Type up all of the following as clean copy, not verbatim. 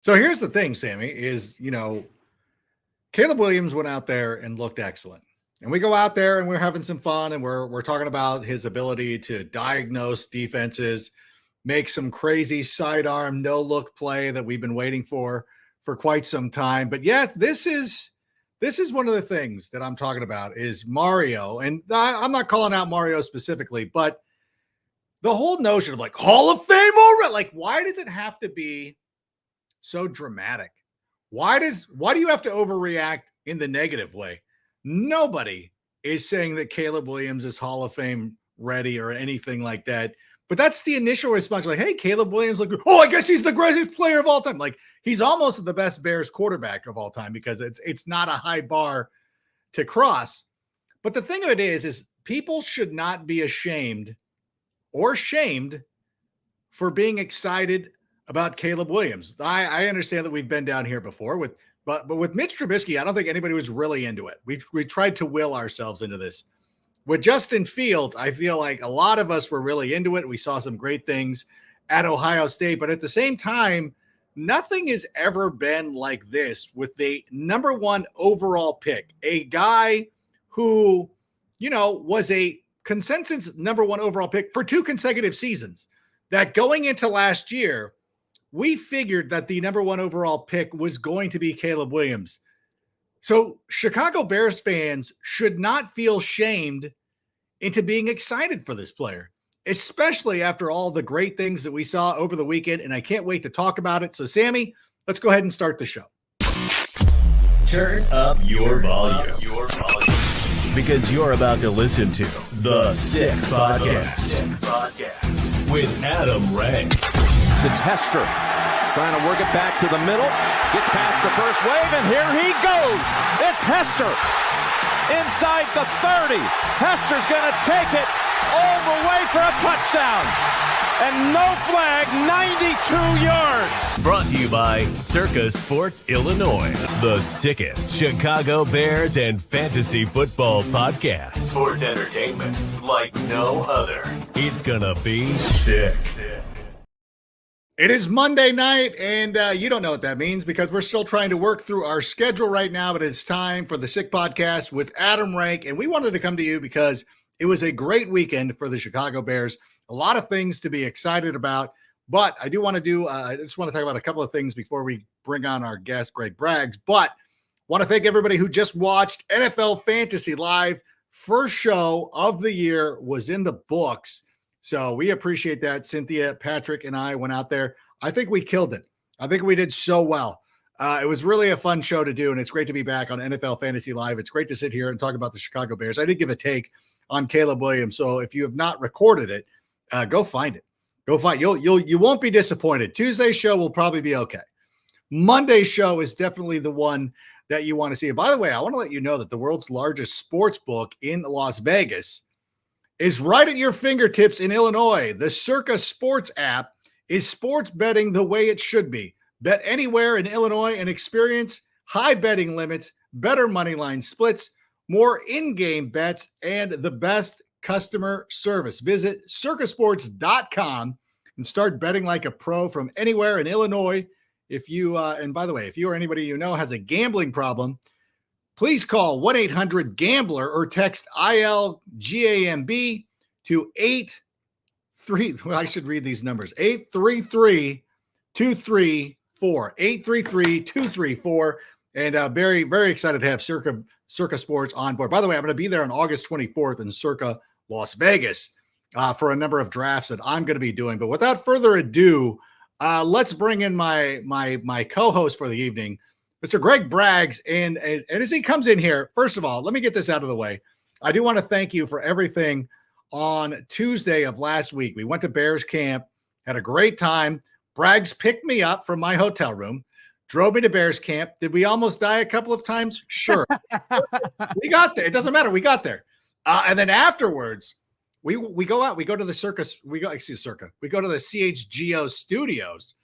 So here's the thing, Sammy, is, Caleb Williams went out there and looked excellent. And we go out there and we're having some fun and we're talking about his ability to diagnose defenses, make some crazy sidearm no look play that we've been waiting for quite some time. But yes, this is one of the things that I'm talking about is Mario. And I'm not calling out Mario specifically, but the whole notion of like Hall of Fame already, like why does it have to be so dramatic? Why do you have to overreact in the negative way? Nobody is saying that Caleb Williams is Hall of Fame ready or anything like that. But that's the initial response. Like, hey, Caleb Williams, like, I guess he's the greatest player of all time. Like, he's almost the best Bears quarterback of all time because it's not a high bar to cross. But the thing of it is people should not be ashamed or shamed for being excited about Caleb Williams. I understand that we've been down here before but with Mitch Trubisky, I don't think anybody was really into it. We tried to will ourselves into this. With Justin Fields, I feel like a lot of us were really into it. We saw some great things at Ohio State, but at the same time, nothing has ever been like this with the number one overall pick, a guy who, was a consensus number one overall pick for 2 consecutive seasons. That going into last year, we figured that the number one overall pick was going to be Caleb Williams. So Chicago Bears fans should not feel shamed into being excited for this player, especially after all the great things that we saw over the weekend. And I can't wait to talk about it. So Sammy, let's go ahead and start the show. Turn up your volume. Because you're about to listen to The Sick Podcast with Adam Wright. It's Hester trying to work it back to the middle. Gets past the first wave, and here he goes. It's Hester inside the 30. Hester's going to take it all the way for a touchdown. And no flag, 92 yards. Brought to you by Circa Sports Illinois, the sickest Chicago Bears and fantasy football podcast. Sports entertainment like no other. It's gonna be sick. It is Monday night, and you don't know what that means because we're still trying to work through our schedule right now, but it's time for the Sick Podcast with Adam Rank, and we wanted to come to you because it was a great weekend for the Chicago Bears. A lot of things to be excited about, but I do want to I just want to talk about a couple of things before we bring on our guest, Gregg Braggs, but want to thank everybody who just watched NFL Fantasy Live. First show of the year was in the books. So we appreciate that. Cynthia, Patrick, and I went out there. I think we killed it. I think we did so well. It was really a fun show to do, and it's great to be back on NFL Fantasy Live. It's great to sit here and talk about the Chicago Bears. I did give a take on Caleb Williams, so if you have not recorded it, go find it. Go find you won't be disappointed. Tuesday's show will probably be okay. Monday's show is definitely the one that you want to see. And by the way, I want to let you know that the world's largest sports book in Las Vegas is right at your fingertips in Illinois. The Circa Sports app is sports betting the way it should be. Bet anywhere in Illinois and experience high betting limits, better money line splits, more in-game bets, and the best customer service. Visit circasports.com and start betting like a pro from anywhere in Illinois. If you, and by the way, if you or anybody you know has a gambling problem, please call 1-800-GAMBLER or text ILGAMB to 83. I should read these numbers. 833-234. 833-234. And very, very excited to have Circa Sports on board. By the way, I'm going to be there on August 24th in Circa, Las Vegas for a number of drafts that I'm going to be doing. But without further ado, let's bring in my co-host for the evening, Mr. Gregg Braggs. And as he comes in here, first of all, let me get this out of the way. I do want to thank you for everything on Tuesday of last week. We went to Bears camp, had a great time. Braggs picked me up from my hotel room, drove me to Bears camp. Did we almost die a couple of times? Sure. We got there. It doesn't matter. We got there. And then afterwards, we go out. We go to the circus. We go to the CHGO studios.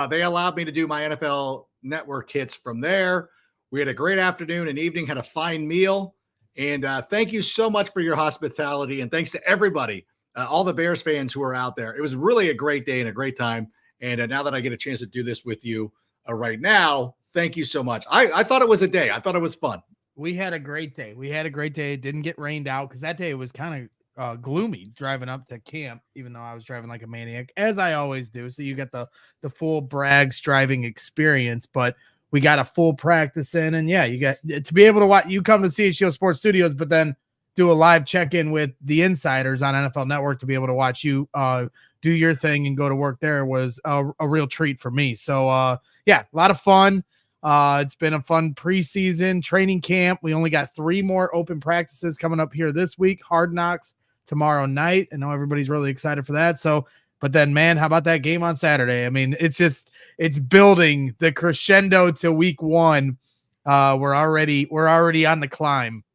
They allowed me to do my NFL Network hits from there. We had a great afternoon and evening, had a fine meal. And thank you so much for your hospitality. And thanks to everybody, all the Bears fans who are out there. It was really a great day and a great time. And now that I get a chance to do this with you, right now. Thank you so much. I thought it was a day. I thought it was fun. We had a great day. It didn't get rained out because that day it was kind of gloomy driving up to camp, even though I was driving like a maniac, as I always do. So you got the full Braggs driving experience, but we got a full practice in, and yeah, you got to be able to watch. You come to CHGO Sports Studios, but then do a live check-in with the insiders on NFL Network to be able to watch you do your thing and go to work there was a real treat for me. So yeah, a lot of fun. It's been a fun preseason training camp. We only got 3 more open practices coming up here this week. Hard Knocks tomorrow night. I know everybody's really excited for that. So, but then, man, how about that game on Saturday? I mean, it's building the crescendo to week 1. We're already on the climb.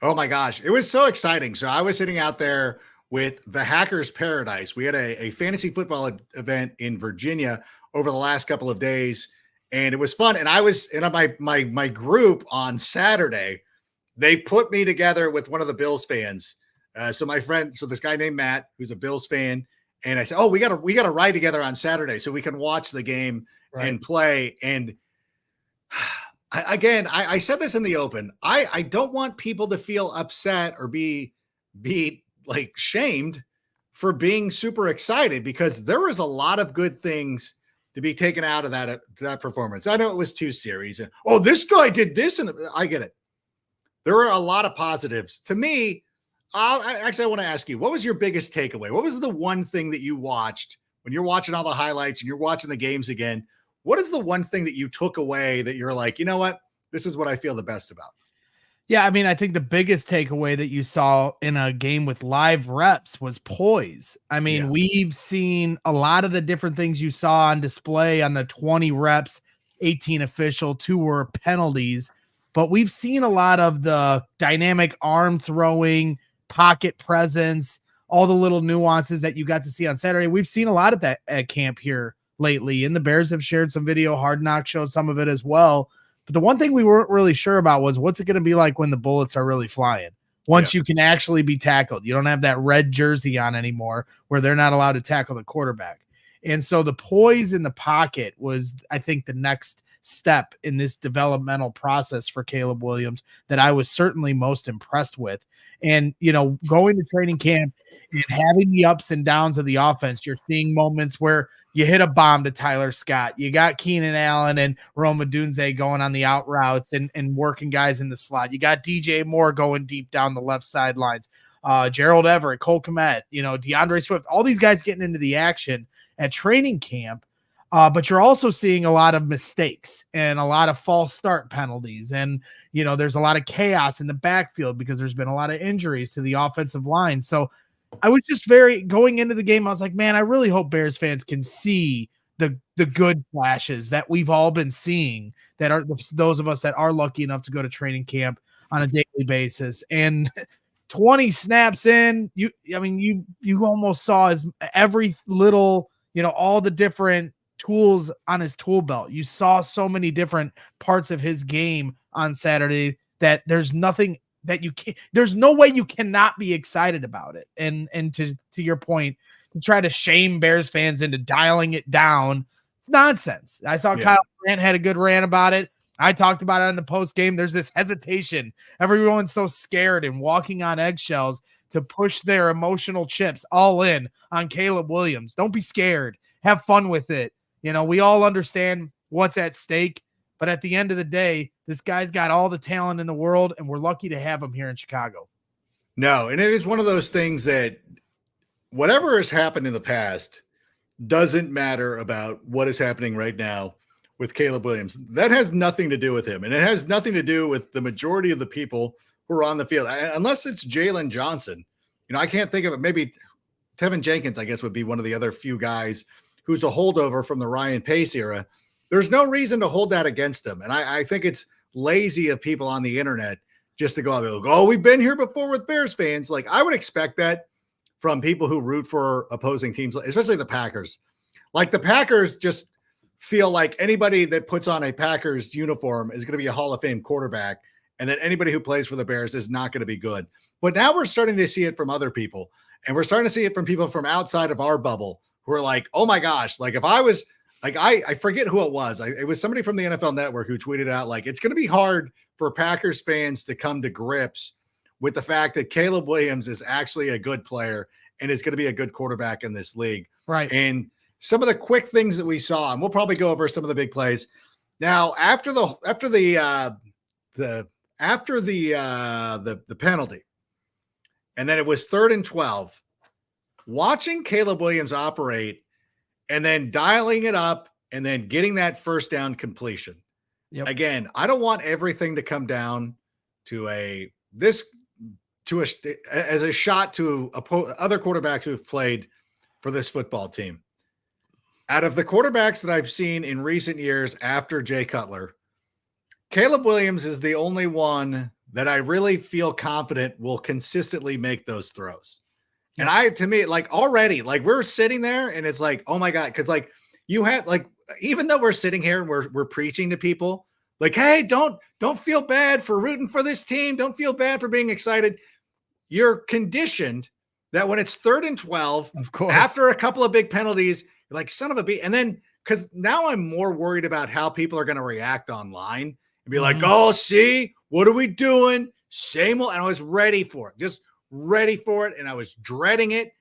Oh my gosh, it was so exciting. So I was sitting out there with the Hackers Paradise. We had a fantasy football event in Virginia over the last couple of days. And it was fun. And I was in my group on Saturday. They put me together with one of the Bills fans. So this guy named Matt, who's a Bills fan. And I said, oh, we got to ride together on Saturday so we can watch the game and play. And I said this in the open. I don't want people to feel upset or be like shamed for being super excited, because there was a lot of good things to be taken out of that performance. I know it was 2 series and, oh, this guy did this. And I get it. There were a lot of positives to me. I want to ask you, what was your biggest takeaway? What was the one thing that you watched when you're watching all the highlights and you're watching the games again? What is the one thing that you took away that you're like, you know what, this is what I feel the best about? Yeah, I mean, I think the biggest takeaway that you saw in a game with live reps was poise. I mean, we've seen a lot of the different things you saw on display on the 20 reps, 18 official, 2 were penalties, but we've seen a lot of the dynamic arm throwing, pocket presence, all the little nuances that you got to see on Saturday. We've seen a lot of that at camp here lately, and the Bears have shared some video. Hard Knock showed some of it as well. But the one thing we weren't really sure about was what's it going to be like when the bullets are really flying. Once you can actually be tackled, you don't have that red jersey on anymore where they're not allowed to tackle the quarterback. And so the poise in the pocket was, I think, the next step in this developmental process for Caleb Williams that I was certainly most impressed with. And, you know, going to training camp and having the ups and downs of the offense, you're seeing moments where you hit a bomb to Tyler Scott. You got Keenan Allen and Roma Dunze going on the out routes and working guys in the slot. You got DJ Moore going deep down the left sidelines. Gerald Everett, Cole Kmet, DeAndre Swift, all these guys getting into the action at training camp. But you're also seeing a lot of mistakes and a lot of false start penalties. And, there's a lot of chaos in the backfield because there's been a lot of injuries to the offensive line. So I was just going into the game, I was like, man, I really hope Bears fans can see the good flashes that we've all been seeing, that are those of us that are lucky enough to go to training camp on a daily basis. And 20 snaps in, you almost saw every little, all the different tools on his tool belt. You saw so many different parts of his game on Saturday that there's nothing that there's no way you cannot be excited about it. And to your point, to try to shame Bears fans into dialing it down, it's nonsense. I saw Kyle Grant had a good rant about it. I talked about it in the post game. There's this hesitation. Everyone's so scared and walking on eggshells to push their emotional chips all in on Caleb Williams. Don't be scared. Have fun with it. We all understand what's at stake, but at the end of the day, this guy's got all the talent in the world, and we're lucky to have him here in Chicago. No, and it is one of those things that whatever has happened in the past doesn't matter about what is happening right now with Caleb Williams. That has nothing to do with him, and it has nothing to do with the majority of the people who are on the field, unless it's Jalen Johnson. I can't think of it. Maybe Tevin Jenkins, I guess, would be one of the other few guys who's a holdover from the Ryan Pace era. There's no reason to hold that against him. And I think it's lazy of people on the internet just to go out and go, oh, we've been here before with Bears fans. Like, I would expect that from people who root for opposing teams, especially the Packers. Like, the Packers just feel like anybody that puts on a Packers uniform is going to be a Hall of Fame quarterback, and that anybody who plays for the Bears is not going to be good. But now we're starting to see it from other people, and we're starting to see it from people from outside of our bubble who are like, oh my gosh, like if I was like I forget who it was. It was somebody from the NFL Network who tweeted out like it's going to be hard for Packers fans to come to grips with the fact that Caleb Williams is actually a good player and is going to be a good quarterback in this league. Right. And some of the quick things that we saw, and we'll probably go over some of the big plays. Now, after the penalty, and then it was 3rd and 12, watching Caleb Williams operate and then dialing it up and then getting that first down completion. Yep. Again, I don't want everything to come down to as a shot to other quarterbacks who've played for this football team. Out of the quarterbacks that I've seen in recent years after Jay Cutler, Caleb Williams is the only one that I really feel confident will consistently make those throws. And to me, like already, like we're sitting there and it's like, oh my God. Cause like you had like, even though we're sitting here and we're preaching to people like, hey, don't feel bad for rooting for this team. Don't feel bad for being excited. You're conditioned that when it's 3rd and 12, of course, after a couple of big penalties, you're like, son of a beat. And then, cause now I'm more worried about how people are going to react online and be like, oh, see, what are we doing? Same old. And I was ready for it, just ready for it. And I was dreading it.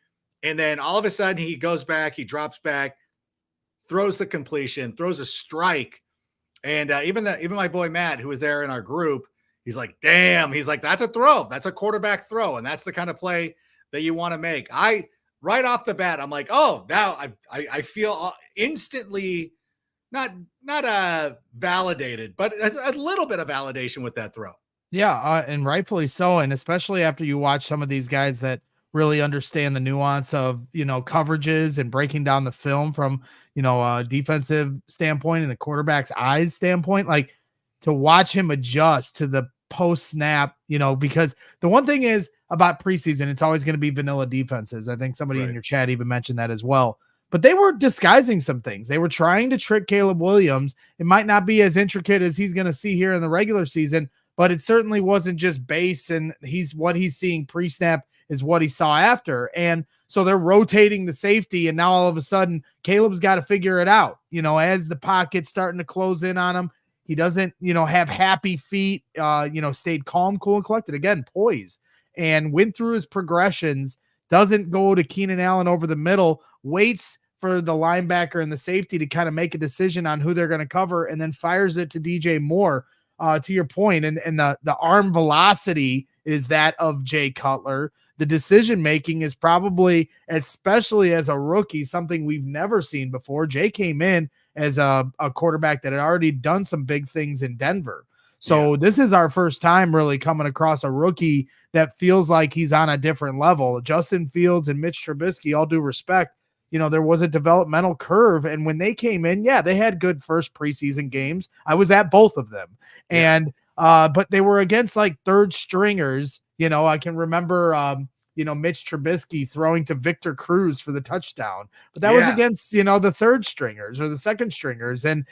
And then all of a sudden he goes back, he drops back, throws the completion, throws a strike. And even my boy Matt, who was there in our group, he's like, damn, he's like, that's a throw. That's a quarterback throw. And that's the kind of play that you want to make. Right off the bat, I'm like, oh, now I feel instantly not validated, but a little bit of validation with that throw. Yeah, and rightfully so, and especially after you watch some of these guys that really understand the nuance of, coverages and breaking down the film from, a defensive standpoint and the quarterback's eyes standpoint, like to watch him adjust to the post snap, because the one thing is about preseason, it's always going to be vanilla defenses. I think somebody in your chat even mentioned that as well. But they were disguising some things. They were trying to trick Caleb Williams. It might not be as intricate as he's going to see here in the regular season, but it certainly wasn't just base, and what he's seeing pre-snap is what he saw after. And so they're rotating the safety, and now all of a sudden Caleb's got to figure it out. As the pocket's starting to close in on him, he doesn't, have happy feet, stayed calm, cool, and collected. Again, poise, and went through his progressions, doesn't go to Keenan Allen over the middle, waits for the linebacker and the safety to kind of make a decision on who they're going to cover, and then fires it to DJ Moore, to your point. And the arm velocity is that of Jay Cutler. The decision-making is probably, especially as a rookie, something we've never seen before. Jay came in as a quarterback that had already done some big things in Denver. So this is our first time really coming across a rookie that feels like he's on a different level. Justin Fields and Mitch Trubisky, all due respect, there was a developmental curve. And when they came in, they had good first preseason games. I was at both of them. And but they were against like third stringers. I can remember Mitch Trubisky throwing to Victor Cruz for the touchdown, but that was against, the third stringers or the second stringers. And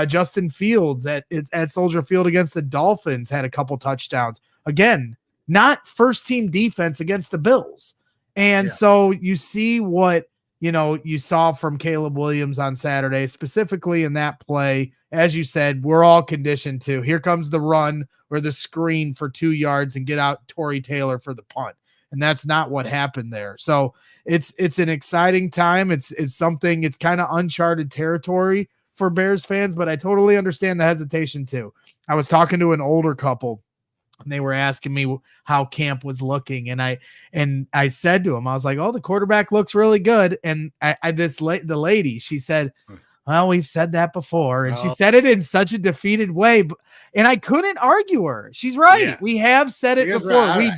Justin Fields at Soldier Field against the Dolphins had a couple touchdowns. Again, not first team defense against the Bills. And so you see what, you saw from Caleb Williams on Saturday, specifically in that play. As you said, we're all conditioned to, here comes the run or the screen for 2 yards and get out Torrey Taylor for the punt. And that's not what happened there. So it's an exciting time. It's something, it's kind of uncharted territory for Bears fans, but I totally understand the hesitation too. I was talking to an older couple and they were asking me how camp was looking. And I said to him, I was like, oh, the quarterback looks really good. And the lady, she said, well, we've said that before. And she said it in such a defeated way. And I couldn't argue her. She's right. Yeah. We have said it before. Right.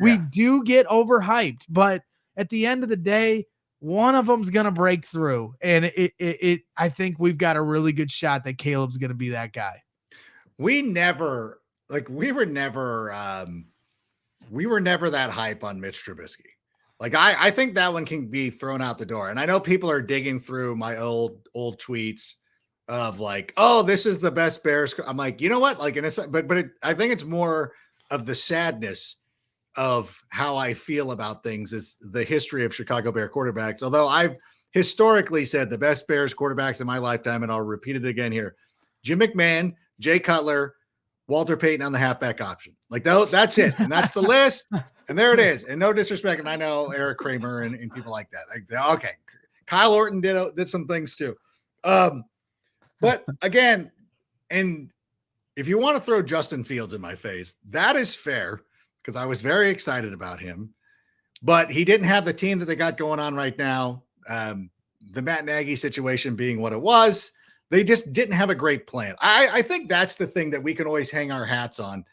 We do get overhyped. But at the end of the day, one of them's going to break through. And I think we've got a really good shot that Caleb's going to be that guy. We were never that hype on Mitch Trubisky. Like I think that one can be thrown out the door. And I know people are digging through my old tweets of like, oh, this is the best Bears. I'm like, you know what? Like, I think it's more of the sadness of how I feel about things is the history of Chicago Bear quarterbacks. Although I've historically said the best Bears quarterbacks in my lifetime, and I'll repeat it again here: Jim McMahon, Jay Cutler, Walter Payton on the halfback option. Like that's it, and that's the list. And there it is. And no disrespect, and I know Eric Kramer and people like that. Like, okay, Kyle Orton did some things too. But again, and if you want to throw Justin Fields in my face, that is fair because I was very excited about him. But he didn't have the team that they got going on right now. The Matt Nagy situation being what it was, they just didn't have a great plan. I think that's the thing that we can always hang our hats on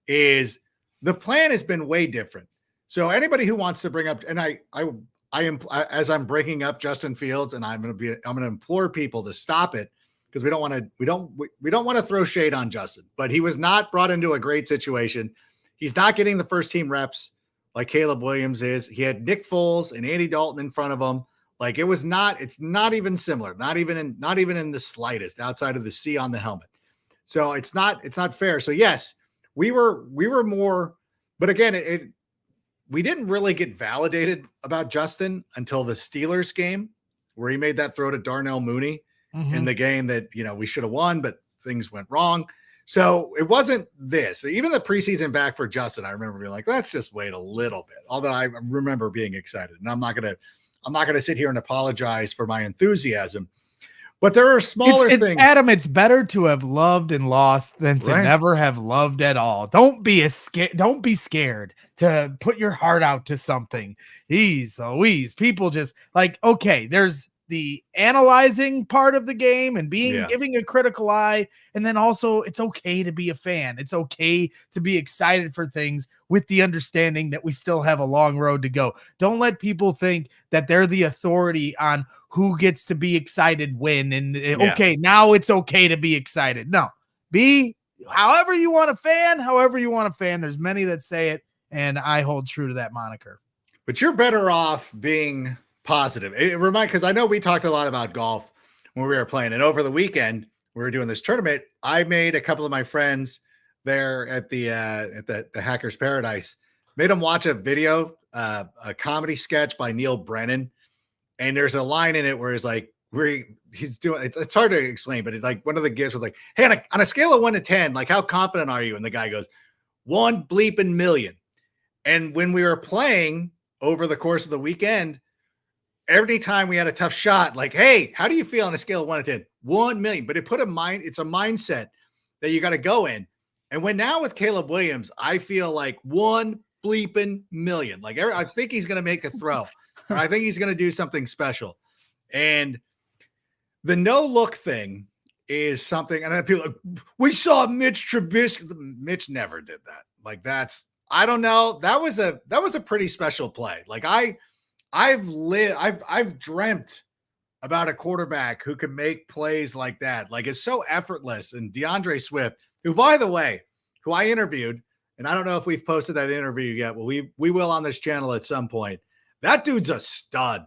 is the plan has been way different. So anybody who wants to bring up, and I am, as I'm breaking up Justin Fields, and I'm going to implore people to stop it because we don't want to throw shade on Justin, but he was not brought into a great situation. He's not getting the first team reps like Caleb Williams is. He had Nick Foles and Andy Dalton in front of him. Like it's not even similar, not even in the slightest outside of the C on the helmet. So it's not fair. So yes, we were more, but again, we didn't really get validated about Justin until the Steelers game where he made that throw to Darnell Mooney in the game that, we should have won, but things went wrong. So it wasn't this. Even the preseason back for Justin, I remember being like, let's just wait a little bit. Although I remember being excited, and I'm not going to sit here and apologize for my enthusiasm, but there are smaller things. Adam, it's better to have loved and lost than to never have loved at all. Don't be scared to put your heart out to something. Jeez Louise, people just like, okay, there's the analyzing part of the game and giving a critical eye. And then also it's okay to be a fan. It's okay to be excited for things with the understanding that we still have a long road to go. Don't let people think that they're the authority on who gets to be excited when, and okay, now it's okay to be excited. No, be however you want to fan. There's many that say it, and I hold true to that moniker. But you're better off being positive. Because I know we talked a lot about golf when we were playing, and over the weekend we were doing this tournament. I made a couple of my friends there at the Hackers Paradise, made them watch a video, a comedy sketch by Neil Brennan, and there's a line in it where it's like he's doing it's hard to explain, but it's like one of the gifts was like, hey, on a scale of 1 to 10, like how confident are you? And the guy goes 1 bleeping million. And when we were playing over the course of the weekend, every time we had a tough shot, like, hey, how do you feel on a scale of 1 to 10? 1 million. But it's a mindset that you got to go in. And now with Caleb Williams, I feel like 1 bleeping million. Like I think he's going to make a throw. Or I think he's going to do something special. And the no look thing is something. And then people are like, we saw Mitch Trubisky. Mitch never did that. Like I don't know. That was a pretty special play. Like I've dreamt about a quarterback who can make plays like that. Like it's so effortless. And DeAndre Swift, who, by the way, who I interviewed, and I don't know if we've posted that interview yet. Well, we will on this channel at some point. That dude's a stud,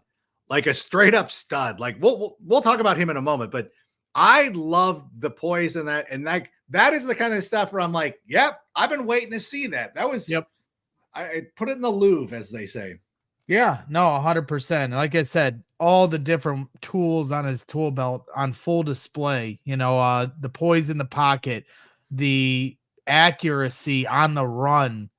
like a straight up stud. Like we'll talk about him in a moment, but I love the poise and that is the kind of stuff where I'm like, yep, I've been waiting to see that. That was, I put it in the Louvre, as they say. Yeah, no, 100%. Like I said, all the different tools on his tool belt on full display, the poise in the pocket, the accuracy on the run,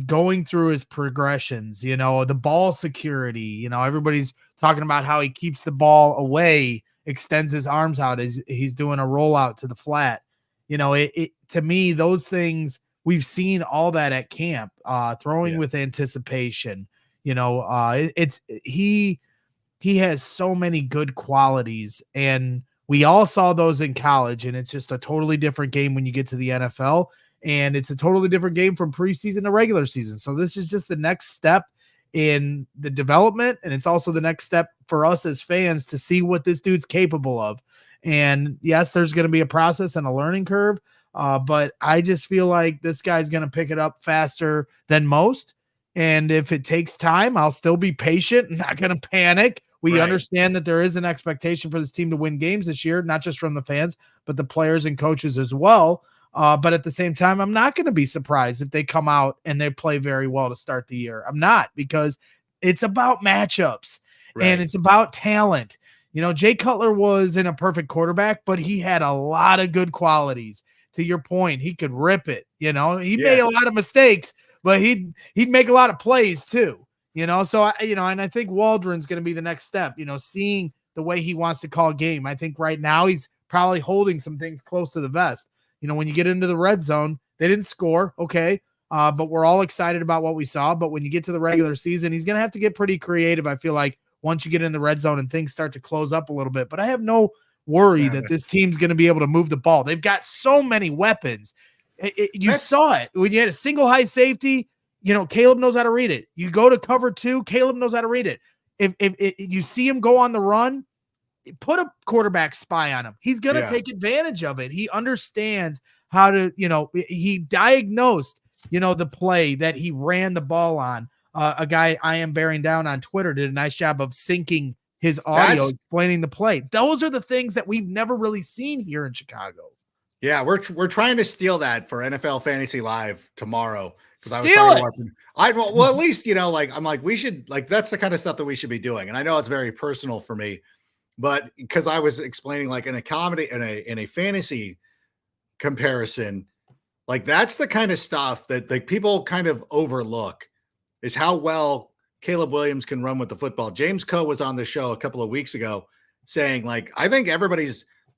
going through his progressions, the ball security, everybody's talking about how he keeps the ball away, extends his arms out as he's doing a rollout to the flat. To me, those things, we've seen all that at camp, throwing with anticipation, he has so many good qualities, and we all saw those in college, and it's just a totally different game when you get to the NFL. And it's a totally different game from preseason to regular season. So this is just the next step in the development. And it's also the next step for us as fans to see what this dude's capable of. And yes, there's going to be a process and a learning curve. But I just feel like this guy's going to pick it up faster than most. And if it takes time, I'll still be patient and not going to panic. We understand that there is an expectation for this team to win games this year, not just from the fans, but the players and coaches as well. But at the same time, I'm not going to be surprised if they come out and they play very well to start the year. I'm not, because it's about matchups. And it's about talent. Jay Cutler was in a perfect quarterback, but he had a lot of good qualities. To your point, he could rip it. He made a lot of mistakes, but he'd make a lot of plays too. So and I think Waldron's going to be the next step. Seeing the way he wants to call a game. I think right now he's probably holding some things close to the vest. When you get into the red zone, they didn't score, okay, but we're all excited about what we saw. But when you get to the regular season, he's going to have to get pretty creative. I feel like once you get in the red zone and things start to close up a little bit. But I have no worry that this team's going to be able to move the ball. They've got so many weapons. You saw it when you had a single high safety. Caleb knows how to read it. You go to cover 2, Caleb knows how to read it. If you see him go on the run, put a quarterback spy on him. He's going to take advantage of it. He understands how to, he diagnosed, the play that he ran the ball on. A guy I am bearing down on Twitter did a nice job of syncing his audio, explaining the play. Those are the things that we've never really seen here in Chicago. Yeah, we're trying to steal that for NFL Fantasy Live tomorrow. Well, at least, I'm like, we should, like, that's the kind of stuff that we should be doing. And I know it's very personal for me, but because I was explaining, like, in a comedy, in a fantasy comparison, like, that's the kind of stuff that, like, people kind of overlook, is how well Caleb Williams can run with the football. James Coe was on the show a couple of weeks ago saying, like, I think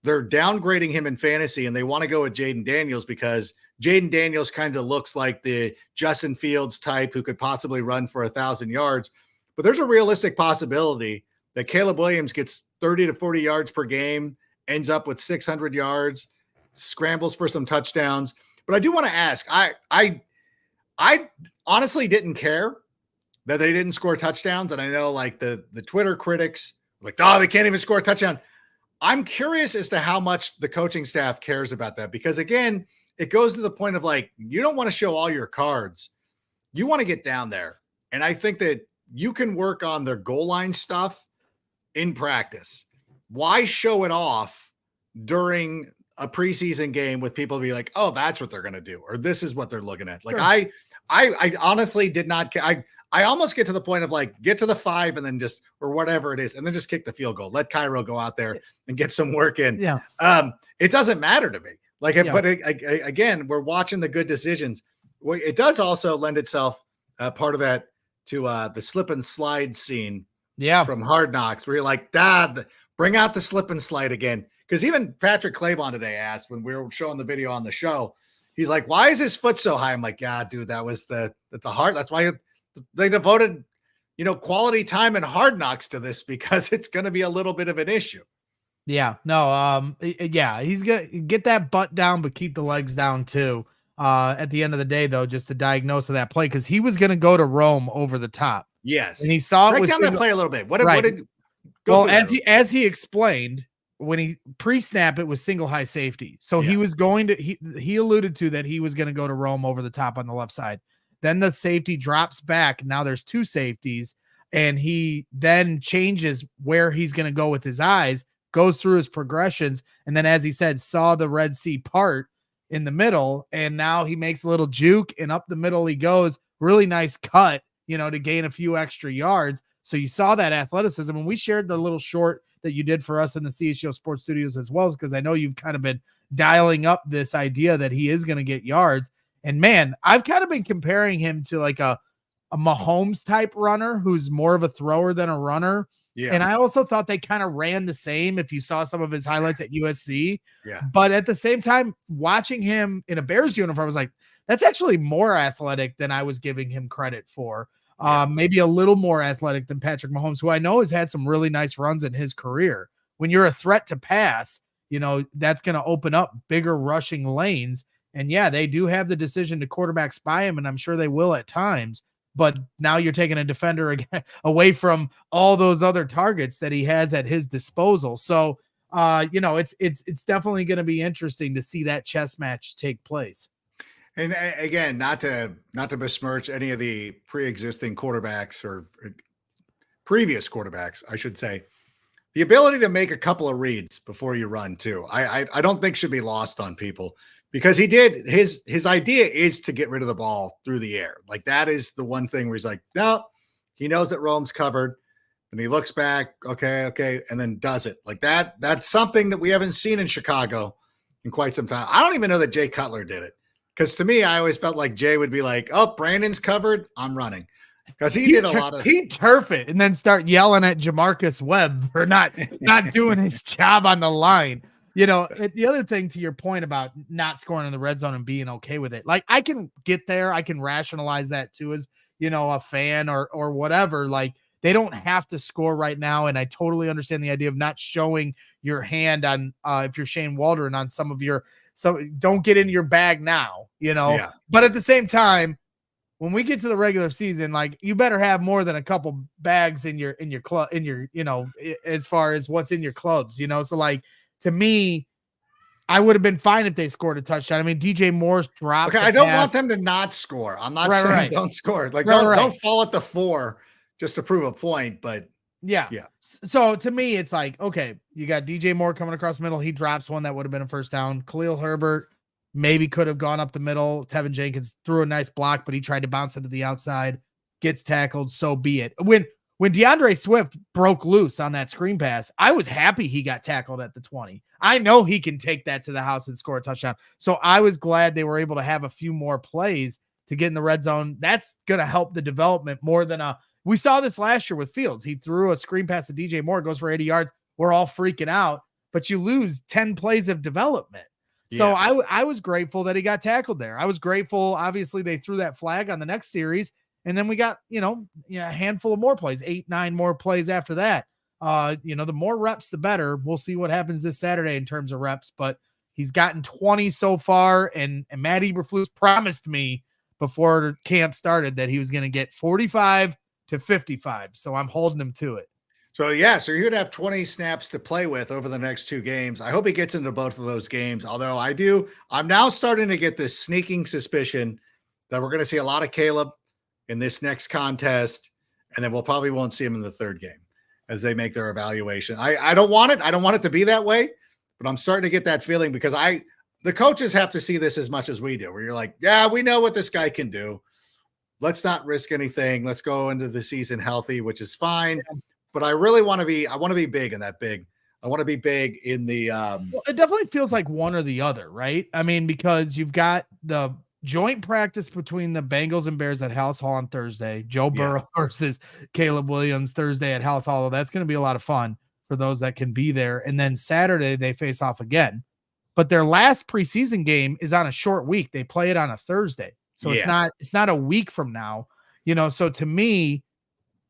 they're downgrading him in fantasy and they want to go with Jaden Daniels because Jaden Daniels kind of looks like the Justin Fields type who could possibly run for 1,000 yards. But there's a realistic possibility that Caleb Williams gets 30 to 40 yards per game, ends up with 600 yards, scrambles for some touchdowns. But I do want to ask, I honestly didn't care that they didn't score touchdowns. And I know, like, the Twitter critics were like, oh, they can't even score a touchdown. I'm curious as to how much the coaching staff cares about that, because again, it goes to the point of, like, you don't want to show all your cards. You want to get down there. And I think that you can work on their goal line stuff in practice. Why show it off during a preseason game with people be like, oh, that's what they're going to do, or this is what they're looking at. Like, sure. I honestly did not care. I almost get to the point of, like, get to the 5 and then just, or whatever it is, and then just kick the field goal. Let Cairo go out there and get some work in. Yeah. It doesn't matter to me. Like, but again, we're watching the good decisions. It does also lend itself, part of that, to the slip and slide scene from Hard Knocks, where you're like, bring out the slip and slide again. Because even Patrick Claybon today asked, when we were showing the video on the show, he's like, why is his foot so high? I'm like, yeah, dude, that's why they devoted, quality time and Hard Knocks to this, because it's going to be a little bit of an issue. Yeah, no, he's going to get that butt down, but keep the legs down too. At the end of the day, though, just to diagnose of that play, because he was going to go to Rome over the top. Yes. And he saw Break down that play a little bit. As he explained, when he pre-snap, it was single high safety. So he was going to, he alluded to that he was going to go to Rome over the top on the left side. Then the safety drops back. Now there's 2 safeties, and he then changes where he's going to go with his eyes, goes through his progressions, and then, as he said, saw the Red Sea part in the middle, and now he makes a little juke, and up the middle he goes. Really nice cut, to gain a few extra yards. So you saw that athleticism, and we shared the little short that you did for us in the CHGO Sports Studios as well, because I know you've kind of been dialing up this idea that he is going to get yards. And man, I've kind of been comparing him to like a Mahomes type runner who's more of a thrower than a runner. Yeah. And I also thought they kind of ran the same if you saw some of his highlights at USC. Yeah. But at the same time, watching him in a Bears uniform, I was like, that's actually more athletic than I was giving him credit for. Maybe a little more athletic than Patrick Mahomes, who I know has had some really nice runs in his career. When you're a threat to pass, that's going to open up bigger rushing lanes. And yeah, they do have the decision to quarterback spy him, and I'm sure they will at times. But now you're taking a defender away from all those other targets that he has at his disposal. So, it's definitely going to be interesting to see that chess match take place. And again, not to besmirch any of the pre-existing quarterbacks or previous quarterbacks, I should say, the ability to make a couple of reads before you run too, I don't think should be lost on people. Because he did, his idea is to get rid of the ball through the air. Like, that is the one thing where he's like, no, he knows that Rome's covered. and he looks back, okay, and then does it. Like that. That's something that we haven't seen in Chicago in quite some time. I don't even know that Jay Cutler did it. Because to me, I always felt like Jay would be like, oh, Brandon's covered, I'm running. Because he did a lot of he'd turf it and then start yelling at Jamarcus Webb for not doing his job on the line. The other thing to your point about not scoring in the red zone and being okay with it, like I can get there, I can rationalize that too as a fan or whatever. Like they don't have to score right now, and I totally understand the idea of not showing your hand on if you're Shane Waldron on some of your. So don't get into your bag now, Yeah. But at the same time, when we get to the regular season, like you better have more than a couple bags in your club, as far as what's in your clubs, So like to me, I would have been fine if they scored a touchdown. I mean, DJ Moore's drops. Okay, I don't want them to not score. I'm not saying don't score. Like don't fall at the 4 just to prove a point, but yeah. So to me, it's like, okay, you got DJ Moore coming across the middle. He drops one that would have been a first down. Khalil Herbert maybe could have gone up the middle. Tevin Jenkins threw a nice block, but he tried to bounce into the outside, gets tackled. So be it. When DeAndre Swift broke loose on that screen pass, I was happy he got tackled at the 20. I know he can take that to the house and score a touchdown. So I was glad they were able to have a few more plays to get in the red zone. That's going to help the development more than we saw this last year with Fields. He threw a screen pass to DJ Moore, goes for 80 yards. We're all freaking out, but you lose 10 plays of development. Yeah. So I was grateful that he got tackled there. I was grateful. Obviously, they threw that flag on the next series, and then we got, a handful of more plays, 8-9 more plays after that. The more reps, the better. We'll see what happens this Saturday in terms of reps, but he's gotten 20 so far, and Matt Eberflus promised me before camp started that he was going to get 45 to 55. So I'm holding him to it. So you're going to have 20 snaps to play with over the next 2 games. I hope he gets into both of those games. Although I'm now starting to get this sneaking suspicion that we're going to see a lot of Caleb in this next contest. And then we'll probably won't see him in the 3rd game as they make their evaluation. I don't want it. I don't want it to be that way, but I'm starting to get that feeling because the coaches have to see this as much as we do, where you're like, yeah, we know what this guy can do. Let's not risk anything. Let's go into the season healthy, which is fine. But I really want to be big in that big. I want to be big in the it definitely feels like one or the other, right? I mean, because you've got the joint practice between the Bengals and Bears at House Hall on Thursday. Joe Burrow versus Caleb Williams Thursday at House Hall. That's going to be a lot of fun for those that can be there. And then Saturday they face off again. But their last preseason game is on a short week. They play it on a Thursday. So it's not a week from now, so to me,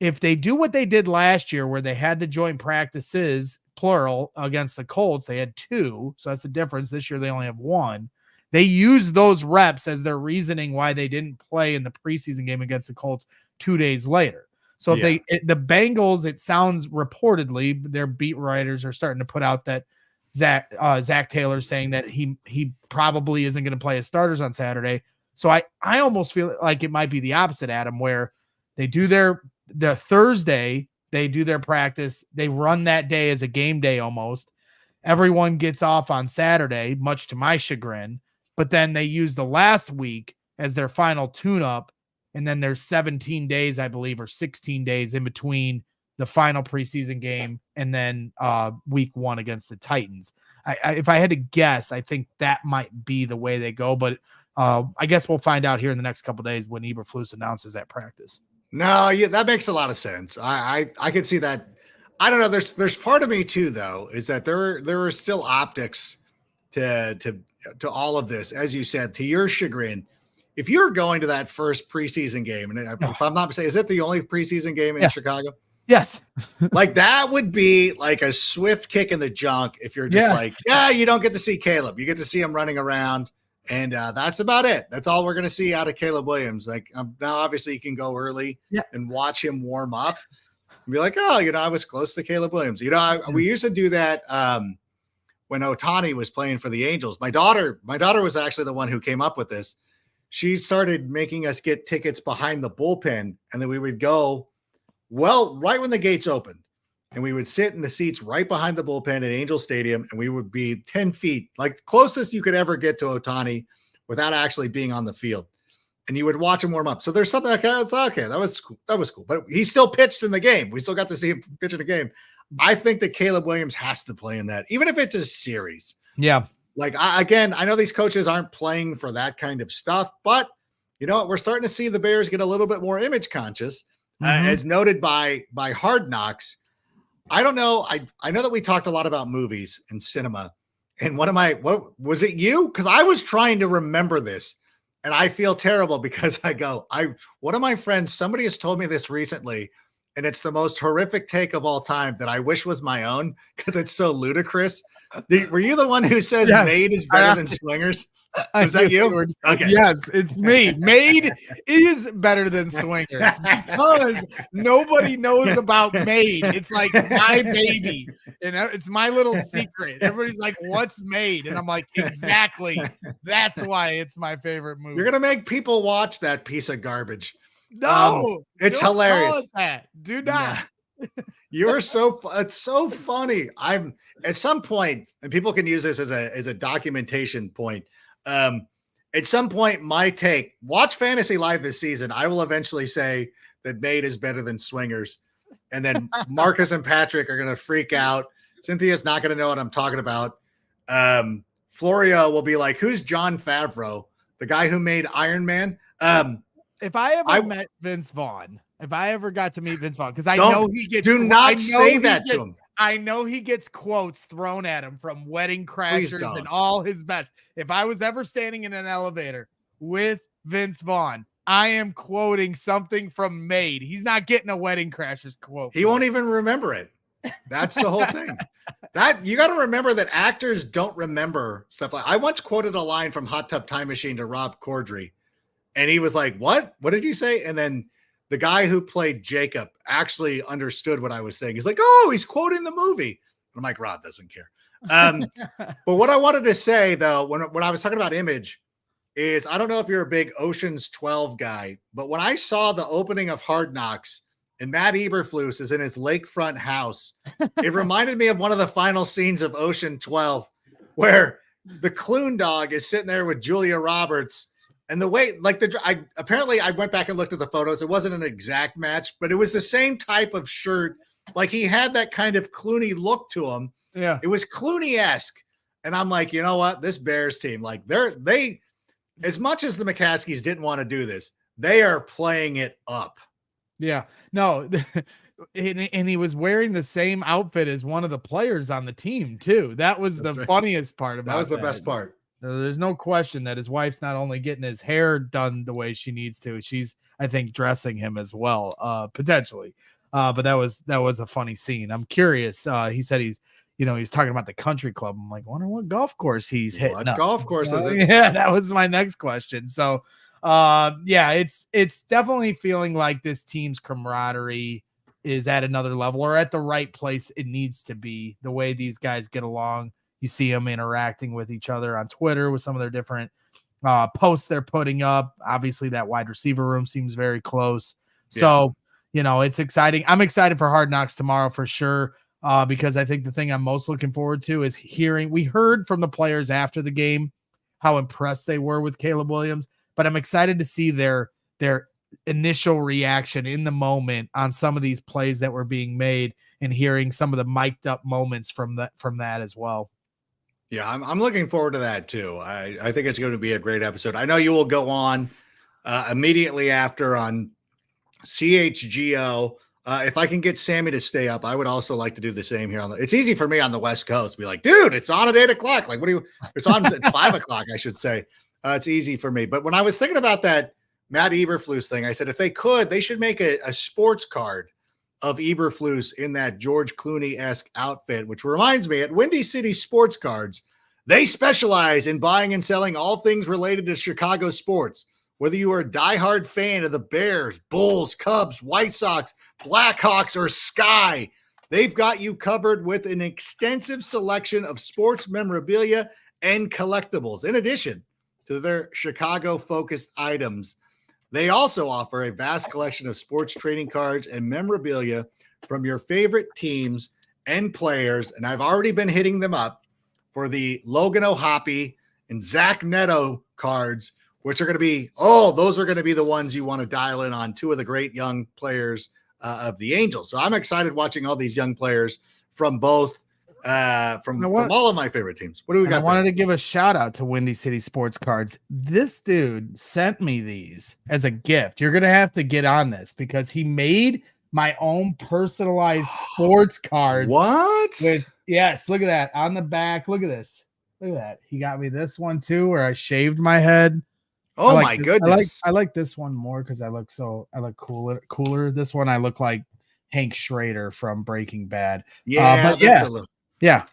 if they do what they did last year, where they had the joint practices, plural, against the Colts, they had 2. So that's the difference. This year, they only have 1. They use those reps as their reasoning why they didn't play in the preseason game against the Colts 2 days later. So if the Bengals, it sounds reportedly, their beat writers are starting to put out that Zach Taylor saying that he probably isn't going to play his starters on Saturday. So I almost feel like it might be the opposite, Adam, where they do the Thursday, they do their practice. They run that day as a game day almost. Everyone gets off on Saturday, much to my chagrin. But then they use the last week as their final tune-up. And then there's 17 days, I believe, or 16 days in between the final preseason game and then week 1 against the Titans. If I had to guess, I think that might be the way they go. But I guess we'll find out here in the next couple of days when Eberflus announces that practice. No, that makes a lot of sense. I could see that. I don't know. There's part of me too, though, is that there are still optics to all of this, as you said, to your chagrin. If you're going to that first preseason game, and if I'm not mistaken, is it the only preseason game in Chicago? Yes. Like that would be like a swift kick in the junk if you're just you don't get to see Caleb. You get to see him running around. And that's about it. That's all we're going to see out of Caleb Williams. Like now, obviously, you can go early and watch him warm up and be like, oh, I was close to Caleb Williams. We used to do that when Ohtani was playing for the Angels. My daughter was actually the one who came up with this. She started making us get tickets behind the bullpen, and then we would go right when the gates opened. And we would sit in the seats right behind the bullpen at Angel Stadium, and we would be 10 feet, like closest you could ever get to Ohtani without actually being on the field. and you would watch him warm up. So there's something like it's okay. That was cool. That was cool. But he still pitched in the game. We still got to see him pitch in the game. I think that Caleb Williams has to play in that, even if it's a series. Yeah. Like, I know these coaches aren't playing for that kind of stuff, but you know what? We're starting to see the Bears get a little bit more image conscious, as noted by Hard Knocks. I don't know. I know that we talked a lot about movies and cinema, and what was it you? Because I was trying to remember this, and I feel terrible because one of my friends, somebody has told me this recently, and it's the most horrific take of all time that I wish was my own because it's so ludicrous. Were you the one who says Made is better than Swingers? Was that you? Okay. Yes, it's me. Made is better than Swingers because nobody knows about Made. It's like my baby, and it's my little secret. Everybody's like, "What's Made?" And I'm like, "Exactly. That's why it's my favorite movie." You're gonna make people watch that piece of garbage. No, it's hilarious. Do not. You're it's so funny. I'm at some point, and people can use this as a documentation point. At some point, my take, watch Fantasy Live this season. I will eventually say that Made is better than Swingers. And then Marcus and Patrick are going to freak out. Cynthia's not going to know what I'm talking about. Florio will be like, who's Jon Favreau? The guy who made Iron Man? If I ever met Vince Vaughn, if I ever got to meet Vince Vaughn, because I know he gets. Do not say that to him. I know he gets quotes thrown at him from Wedding Crashers and all his best. If I was ever standing in an elevator with Vince Vaughn, I am quoting something from Made. He's not getting a Wedding Crashers quote. He won't even remember it. That's the whole thing. That you got to remember that actors don't remember stuff like. I once quoted a line from Hot Tub Time Machine to Rob Corddry, and he was like, "What? What did you say?" And then the guy who played Jacob actually understood what I was saying. He's like, "Oh, he's quoting the movie." I'm like, Rob doesn't care. But what I wanted to say, though, when I was talking about image, is I don't know if you're a big Ocean's 12 guy, but when I saw the opening of Hard Knocks and Matt Eberflus is in his lakefront house, it reminded me of one of the final scenes of Ocean 12, where the Clune dog is sitting there with Julia Roberts. And the way, like apparently I went back and looked at the photos. It wasn't an exact match, but it was the same type of shirt. Like he had that kind of Clooney look to him. Yeah. It was Clooney-esque. And I'm like, you know what? This Bears team, like they, as much as the McCaskies didn't want to do this, they are playing it up. Yeah. No. And he was wearing the same outfit as one of the players on the team too. That was the funniest part about it. That was the best part. There's no question that his wife's not only getting his hair done the way she needs to, she's, I think, dressing him as well, potentially. But that was a funny scene. I'm curious. He said he was talking about the country club. I'm like, wonder what golf course he's hitting. What golf course is it? Yeah, that was my next question. So, it's definitely feeling like this team's camaraderie is at another level or at the right place it needs to be. The way these guys get along. You see them interacting with each other on Twitter with some of their different posts they're putting up. Obviously, that wide receiver room seems very close. Yeah. So, it's exciting. I'm excited for Hard Knocks tomorrow for sure, because I think the thing I'm most looking forward to is we heard from the players after the game how impressed they were with Caleb Williams, but I'm excited to see their initial reaction in the moment on some of these plays that were being made and hearing some of the mic'd up moments from that as well. Yeah, I'm looking forward to that too. I think it's going to be a great episode. I know you will go on immediately after on CHGO. If I can get Sammy to stay up, I would also like to do the same here. It's easy for me on the West Coast to be like, dude, it's on at 8:00. Like, it's on at 5:00, I should say. It's easy for me. But when I was thinking about that Matt Eberflus thing, I said, if they could, they should make a sports card of Eberflus in that George Clooney-esque outfit, which reminds me, at Windy City Sports Cards, they specialize in buying and selling all things related to Chicago sports. Whether you are a diehard fan of the Bears, Bulls, Cubs, White Sox, Blackhawks, or Sky, they've got you covered with an extensive selection of sports memorabilia and collectibles. In addition to their Chicago-focused items, they also offer a vast collection of sports trading cards and memorabilia from your favorite teams and players. And I've already been hitting them up for the Logan O'Hoppe and Zach Neto cards, which are going to be, those are going to be the ones you want to dial in on, two of the great young players of the Angels. So I'm excited watching all these young players from both from all of my favorite teams. What do we got? I wanted to give a shout out to Windy City Sports Cards. This dude sent me these as a gift. You're going to have to get on this because he made my own personalized sports cards. What? Yes, look at that on the back. Look at this. Look at that. He got me this one too, where I shaved my head. Oh my goodness. I like this one more because I look cooler. This one I look like Hank Schrader from Breaking Bad. Yeah.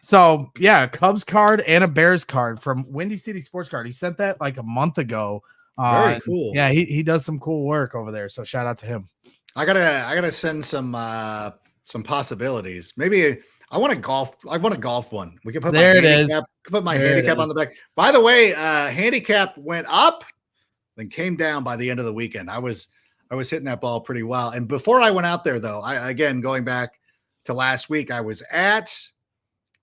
So Cubs card and a Bears card from Windy City Sports Card. He sent that like a month ago. Very cool. Yeah, he does some cool work over there. So shout out to him. I gotta send some possibilities. Maybe I want a golf one. We can put my handicap on the back. By the way, handicap went up, then came down by the end of the weekend. I was hitting that ball pretty well. And before I went out there, though, going back to last week, I was at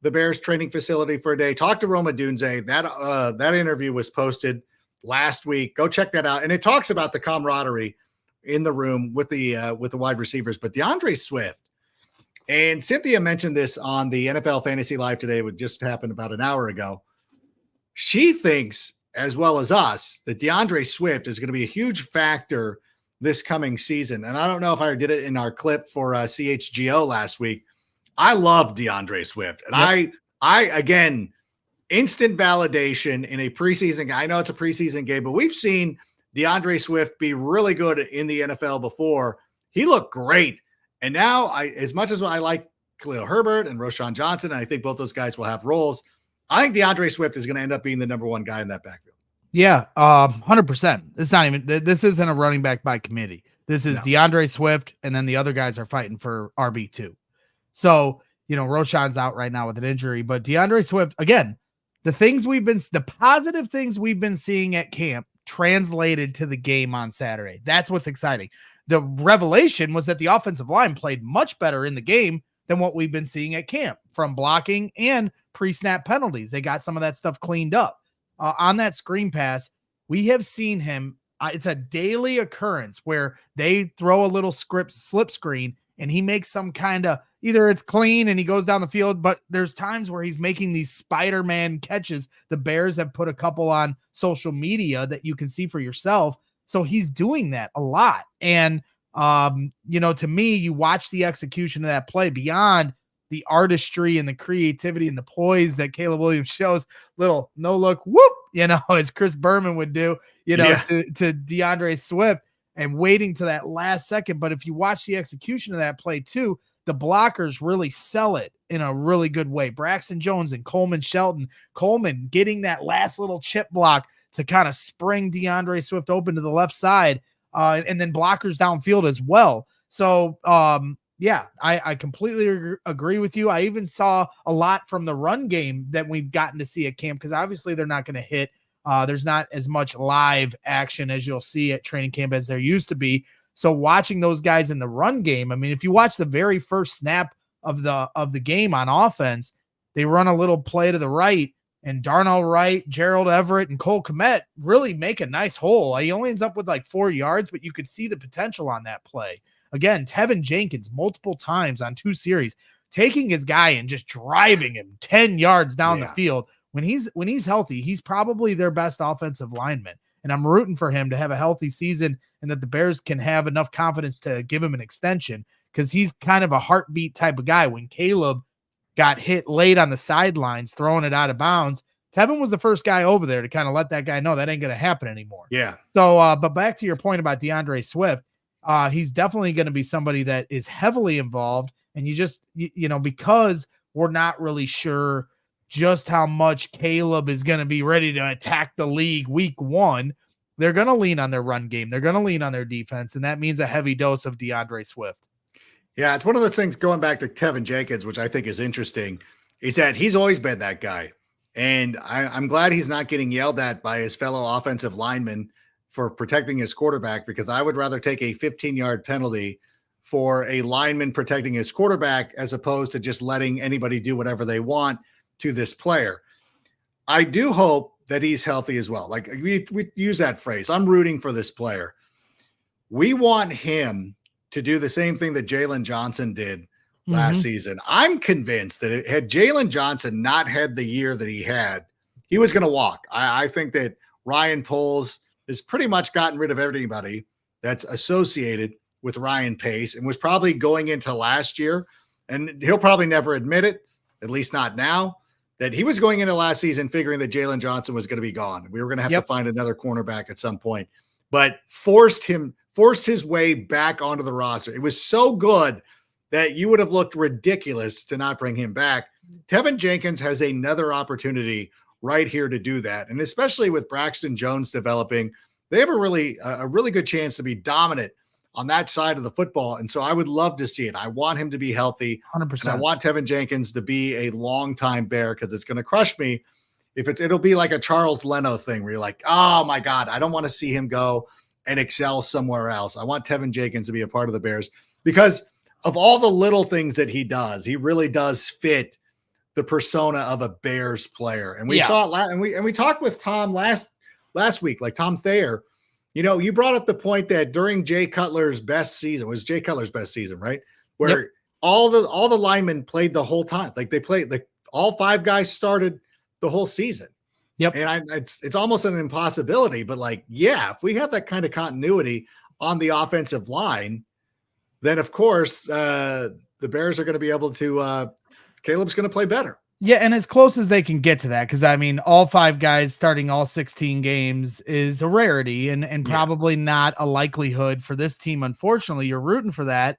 the Bears training facility for a day. Talked to Roma Dunze. That interview was posted last week. Go check that out. And it talks about the camaraderie in the room with the wide receivers. But DeAndre Swift, and Cynthia mentioned this on the NFL Fantasy Live today. It just happened about an hour ago. She thinks, as well as us, that DeAndre Swift is going to be a huge factor this coming season. And I don't know if I did it in our clip for CHGO last week. I love DeAndre Swift. And I again, instant validation in a preseason. I know it's a preseason game, but we've seen DeAndre Swift be really good in the NFL before. He looked great. And now, as much as I like Khalil Herbert and Roshan Johnson, and I think both those guys will have roles, I think DeAndre Swift is going to end up being the number one guy in that backfield. Yeah, 100%. It's not even. This isn't a running back by committee. This is DeAndre Swift, and then the other guys are fighting for RB2. So, Roshan's out right now with an injury, but DeAndre Swift, again, the positive things we've been seeing at camp translated to the game on Saturday. That's what's exciting. The revelation was that the offensive line played much better in the game than what we've been seeing at camp from blocking and pre-snap penalties. They got some of that stuff cleaned up. On that screen pass, we have seen him. It's a daily occurrence where they throw a little slip screen and he makes some kind of, either it's clean and he goes down the field, but there's times where he's making these Spider-Man catches. The Bears have put a couple on social media that you can see for yourself. So he's doing that a lot. And, to me, you watch the execution of that play beyond the artistry and the creativity and the poise that Caleb Williams shows, little no look, whoop, as Chris Berman would do, to DeAndre Swift and waiting to that last second. But if you watch the execution of that play too, the blockers really sell it in a really good way. Braxton Jones and Coleman Shelton. Coleman getting that last little chip block to kind of spring DeAndre Swift open to the left side, and then blockers downfield as well. So, I completely agree with you. I even saw a lot from the run game that we've gotten to see at camp because obviously they're not going to hit. There's not as much live action as you'll see at training camp as there used to be. So watching those guys in the run game, I mean, if you watch the very first snap of the game on offense, they run a little play to the right, and Darnell Wright, Gerald Everett, and Cole Kmet really make a nice hole. He only ends up with like 4 yards, but you could see the potential on that play. Again, Tevin Jenkins multiple times on 2 series, taking his guy and just driving him 10 yards down the field. When he's healthy, he's probably their best offensive lineman. And I'm rooting for him to have a healthy season and that the Bears can have enough confidence to give him an extension because he's kind of a heartbeat type of guy. When Caleb got hit late on the sidelines, throwing it out of bounds, Tevin was the first guy over there to kind of let that guy know that ain't going to happen anymore. Yeah. So, but back to your point about DeAndre Swift, he's definitely going to be somebody that is heavily involved. And you just, because we're not really sure just how much Caleb is going to be ready to attack the league week 1, they're going to lean on their run game. They're going to lean on their defense. And that means a heavy dose of DeAndre Swift. Yeah, it's one of the things going back to Tevin Jenkins, which I think is interesting, is that he's always been that guy. And I'm glad he's not getting yelled at by his fellow offensive linemen for protecting his quarterback, because I would rather take a 15-yard penalty for a lineman protecting his quarterback as opposed to just letting anybody do whatever they want to this player. I do hope that he's healthy as well. Like we use that phrase. I'm rooting for this player. We want him to do the same thing that Jalen Johnson did last season. I'm convinced that had Jalen Johnson not had the year that he had, he was going to walk. I think that Ryan Poles has pretty much gotten rid of everybody that's associated with Ryan Pace and was probably going into last year, and he'll probably never admit it, at least not now, that he was going into last season figuring that Jalen Johnson was going to be gone. We were going to have to find another cornerback at some point, but forced his way back onto the roster. It was so good that you would have looked ridiculous to not bring him back. Tevin Jenkins has another opportunity right here to do that. And especially with Braxton Jones developing, they have a really good chance to be dominant on that side of the football. And so I would love to see it. I want him to be healthy. 100%. And I want Tevin Jenkins to be a longtime Bear, because it's going to crush me if it'll be like a Charles Leno thing where you're like, oh my God, I don't want to see him go and excel somewhere else. I want Tevin Jenkins to be a part of the Bears because of all the little things that he does. He really does fit the persona of a Bears player. And we saw it and we talked with Tom last week, like Tom Thayer. You know, you brought up the point that during Jay Cutler's best season, right? Where all the linemen played the whole time. Like they played, like all five guys started the whole season. Yep. And it's almost an impossibility, but like, if we have that kind of continuity on the offensive line, then of course the Bears are going to be able to, Caleb's going to play better. Yeah, and as close as they can get to that, because I mean, all five guys starting all 16 games is a rarity and probably not a likelihood for this team. Unfortunately, you're rooting for that.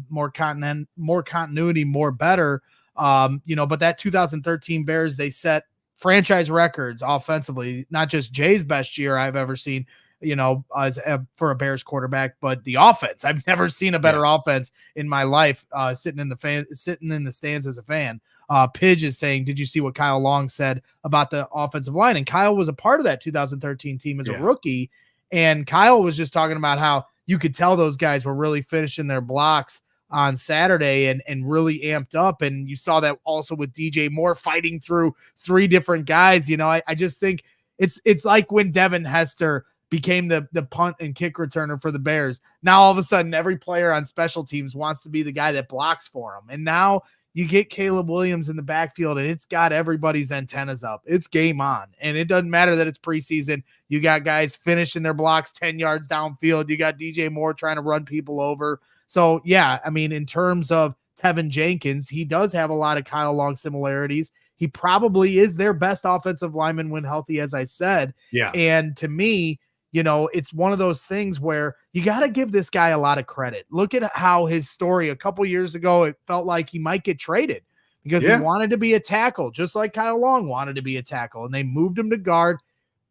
More continuity, more better. But that 2013 Bears, they set franchise records offensively, not just Jay's best year I've ever seen, for a Bears quarterback, but the offense. I've never seen a better offense in my life, sitting in the stands as a fan. Pidge is saying, did you see what Kyle Long said about the offensive line? And Kyle was a part of that 2013 team as a rookie. And Kyle was just talking about how you could tell those guys were really finishing their blocks on Saturday and really amped up. And you saw that also with DJ Moore fighting through three different guys. I just think it's like when Devin Hester became the punt and kick returner for the Bears. Now, all of a sudden, every player on special teams wants to be the guy that blocks for him. And now you get Caleb Williams in the backfield and it's got everybody's antennas up. It's game on. And it doesn't matter that it's preseason. You got guys finishing their blocks 10 yards downfield. You got DJ Moore trying to run people over. So, in terms of Tevin Jenkins, he does have a lot of Kyle Long similarities. He probably is their best offensive lineman when healthy, as I said. Yeah. And to me, it's one of those things where you got to give this guy a lot of credit. Look at how his story a couple years ago, it felt like he might get traded because he wanted to be a tackle, just like Kyle Long wanted to be a tackle, and they moved him to guard.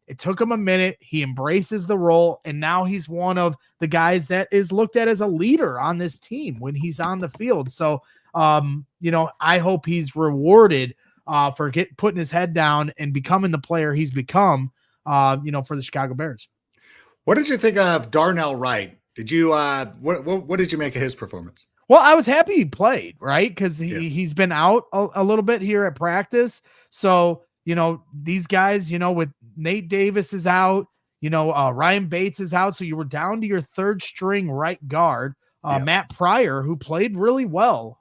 It took him a minute. He embraces the role, and now he's one of the guys that is looked at as a leader on this team when he's on the field. So, I hope he's rewarded for putting his head down and becoming the player he's become, for the Chicago Bears. What did you think of Darnell Wright? Did you what did you make of his performance? Well, I was happy he played, right? Because he's been out a little bit here at practice. So, these guys, with Nate Davis is out, Ryan Bates is out. So you were down to your third string right guard, Matt Pryor, who played really well.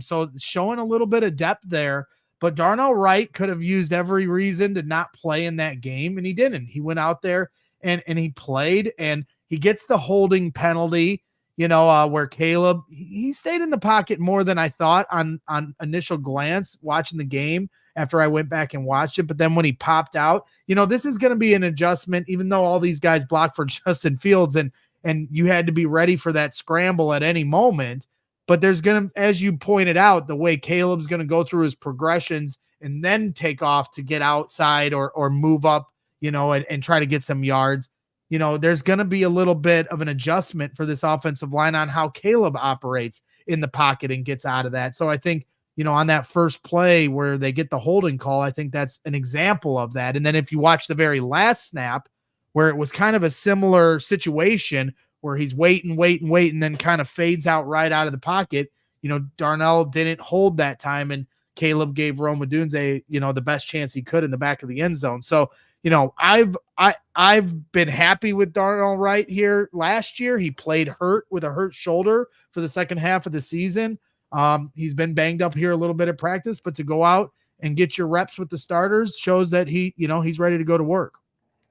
So showing a little bit of depth there. But Darnell Wright could have used every reason to not play in that game, and he didn't. He went out there and he played, and he gets the holding penalty, where Caleb, he stayed in the pocket more than I thought on initial glance watching the game after I went back and watched it. But then when he popped out, this is going to be an adjustment, even though all these guys blocked for Justin Fields and you had to be ready for that scramble at any moment. But there's going to, as you pointed out, the way Caleb's going to go through his progressions and then take off to get outside or move up, and try to get some yards. There's going to be a little bit of an adjustment for this offensive line on how Caleb operates in the pocket and gets out of that. So I think, on that first play where they get the holding call, I think that's an example of that. And then if you watch the very last snap where it was kind of a similar situation where he's waiting, and then kind of fades out right out of the pocket, Darnell didn't hold that time, and Caleb gave Rome Odunze, the best chance he could in the back of the end zone. So, I've been happy with Darnell Wright here. Last year, he played hurt with a hurt shoulder for the second half of the season. He's been banged up here a little bit at practice, but to go out and get your reps with the starters shows that he's ready to go to work.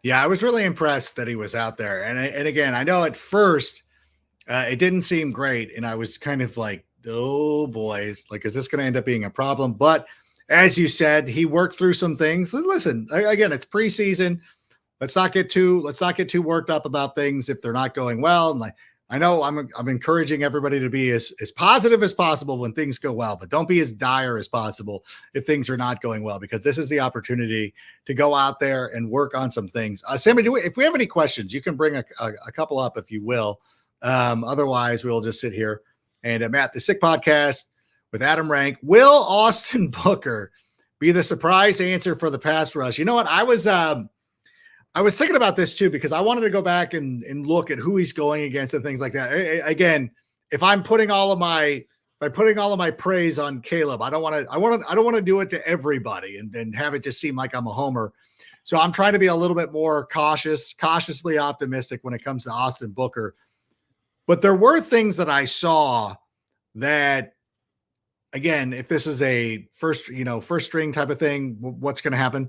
Yeah, I was really impressed that he was out there. And again, I know at first it didn't seem great. And I was kind of like, oh boy, like, is this going to end up being a problem? But as you said, he worked through some things. Listen, again, it's preseason. Let's not get too worked up about things if they're not going well. And like, I know I'm encouraging everybody to be as positive as possible when things go well, but don't be as dire as possible if things are not going well, because this is the opportunity to go out there and work on some things. Sammy, if we have any questions, you can bring a couple up if you will. Otherwise, we'll just sit here. And Matt, the Sick Podcast with Adam Rank. Will Austin Booker be the surprise answer for the pass rush? You know what? I was thinking about this too, because I wanted to go back and look at who he's going against and things like that. Again, if I'm putting all of my praise on Caleb, I don't want to do it to everybody and have it just seem like I'm a homer. So I'm trying to be a little bit more cautiously optimistic when it comes to Austin Booker. But there were things that I saw that, again, if this is a first string type of thing, what's going to happen?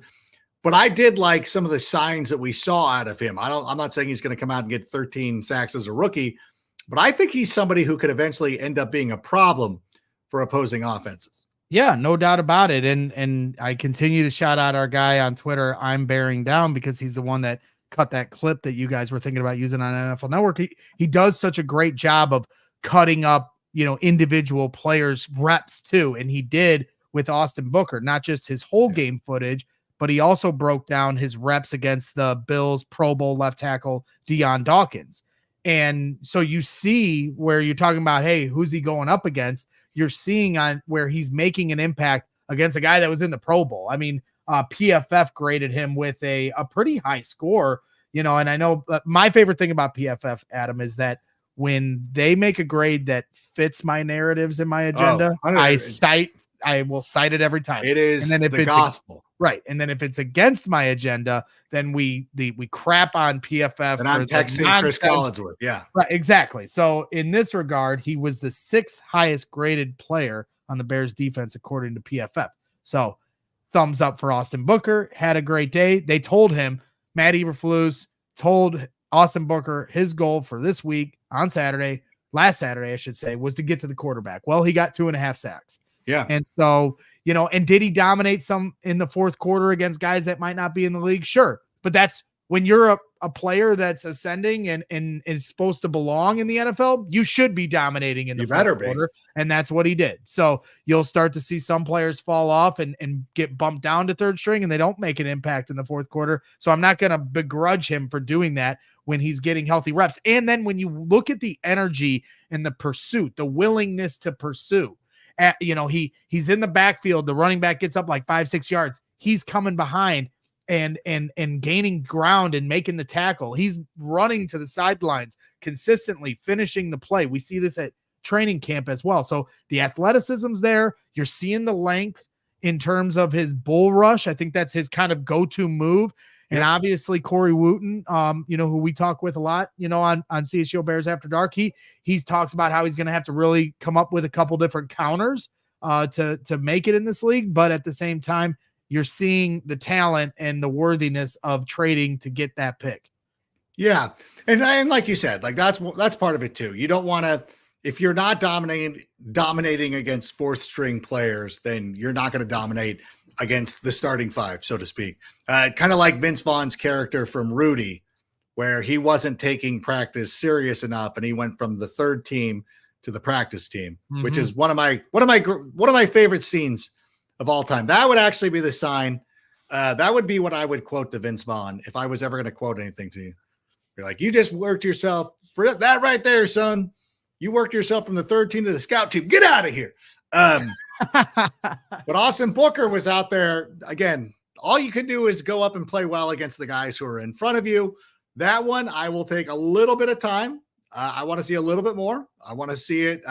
But I did like some of the signs that we saw out of him. I'm not saying he's going to come out and get 13 sacks as a rookie, but I think he's somebody who could eventually end up being a problem for opposing offenses. Yeah, no doubt about it. And I continue to shout out our guy on Twitter, I'm bearing down, because he's the one that cut that clip that you guys were thinking about using on NFL Network. He does such a great job of cutting up, individual players' reps too. And he did with Austin Booker, not just his whole game footage, but he also broke down his reps against the Bills Pro Bowl left tackle Deion Dawkins. And so you see where you're talking about, hey, who's he going up against? You're seeing on where he's making an impact against a guy that was in the Pro Bowl. I mean, PFF graded him with a pretty high score, and I know my favorite thing about PFF, Adam, is that when they make a grade that fits my narratives and my agenda, I will cite it every time. It is, and then if the gospel. Right. And then if it's against my agenda, then we crap on PFF. And I'm texting Chris Collinsworth. Yeah. Right. Exactly. So in this regard, he was the 6th highest graded player on the Bears defense, according to PFF. So thumbs up for Austin Booker. Had a great day. They told him, Matt Eberflus told Austin Booker his goal for this week on last Saturday, I should say, was to get to the quarterback. Well, he got 2.5 sacks. Yeah. And so, and did he dominate some in the fourth quarter against guys that might not be in the league? Sure. But that's when you're a player that's ascending and is supposed to belong in the NFL, you should be dominating in the fourth quarter. And that's what he did. So you'll start to see some players fall off and get bumped down to third string, and they don't make an impact in the fourth quarter. So I'm not going to begrudge him for doing that when he's getting healthy reps. And then when you look at the energy and the pursuit, the willingness to pursue, he's in the backfield. The running back gets up like 5-6 yards. He's coming behind and gaining ground and making the tackle. He's running to the sidelines consistently, finishing the play. We see this at training camp as well. So the athleticism's there. You're seeing the length in terms of his bull rush. I think that's his kind of go-to move. And obviously Corey Wooten, who we talk with a lot, on CSU Bears After Dark, he talks about how he's going to have to really come up with a couple different counters to make it in this league. But at the same time, you're seeing the talent and the worthiness of trading to get that pick. Yeah. And like you said, like that's part of it too. You don't want to, if you're not dominating against fourth string players, then you're not going to dominate against the starting five, so to speak. Kind of like Vince Vaughn's character from Rudy, where he wasn't taking practice serious enough, and he went from the third team to the practice team, which is one of my favorite scenes of all time. That would actually be the sign. That would be what I would quote to Vince Vaughn if I was ever going to quote anything to you. You're like, you just worked yourself for that right there, son. You worked yourself from the third team to the scout team. Get out of here. But Austin Booker was out there again. All you can do is go up and play well against the guys who are in front of you. That one, I will take a little bit of time. I want to see a little bit more. I want to see it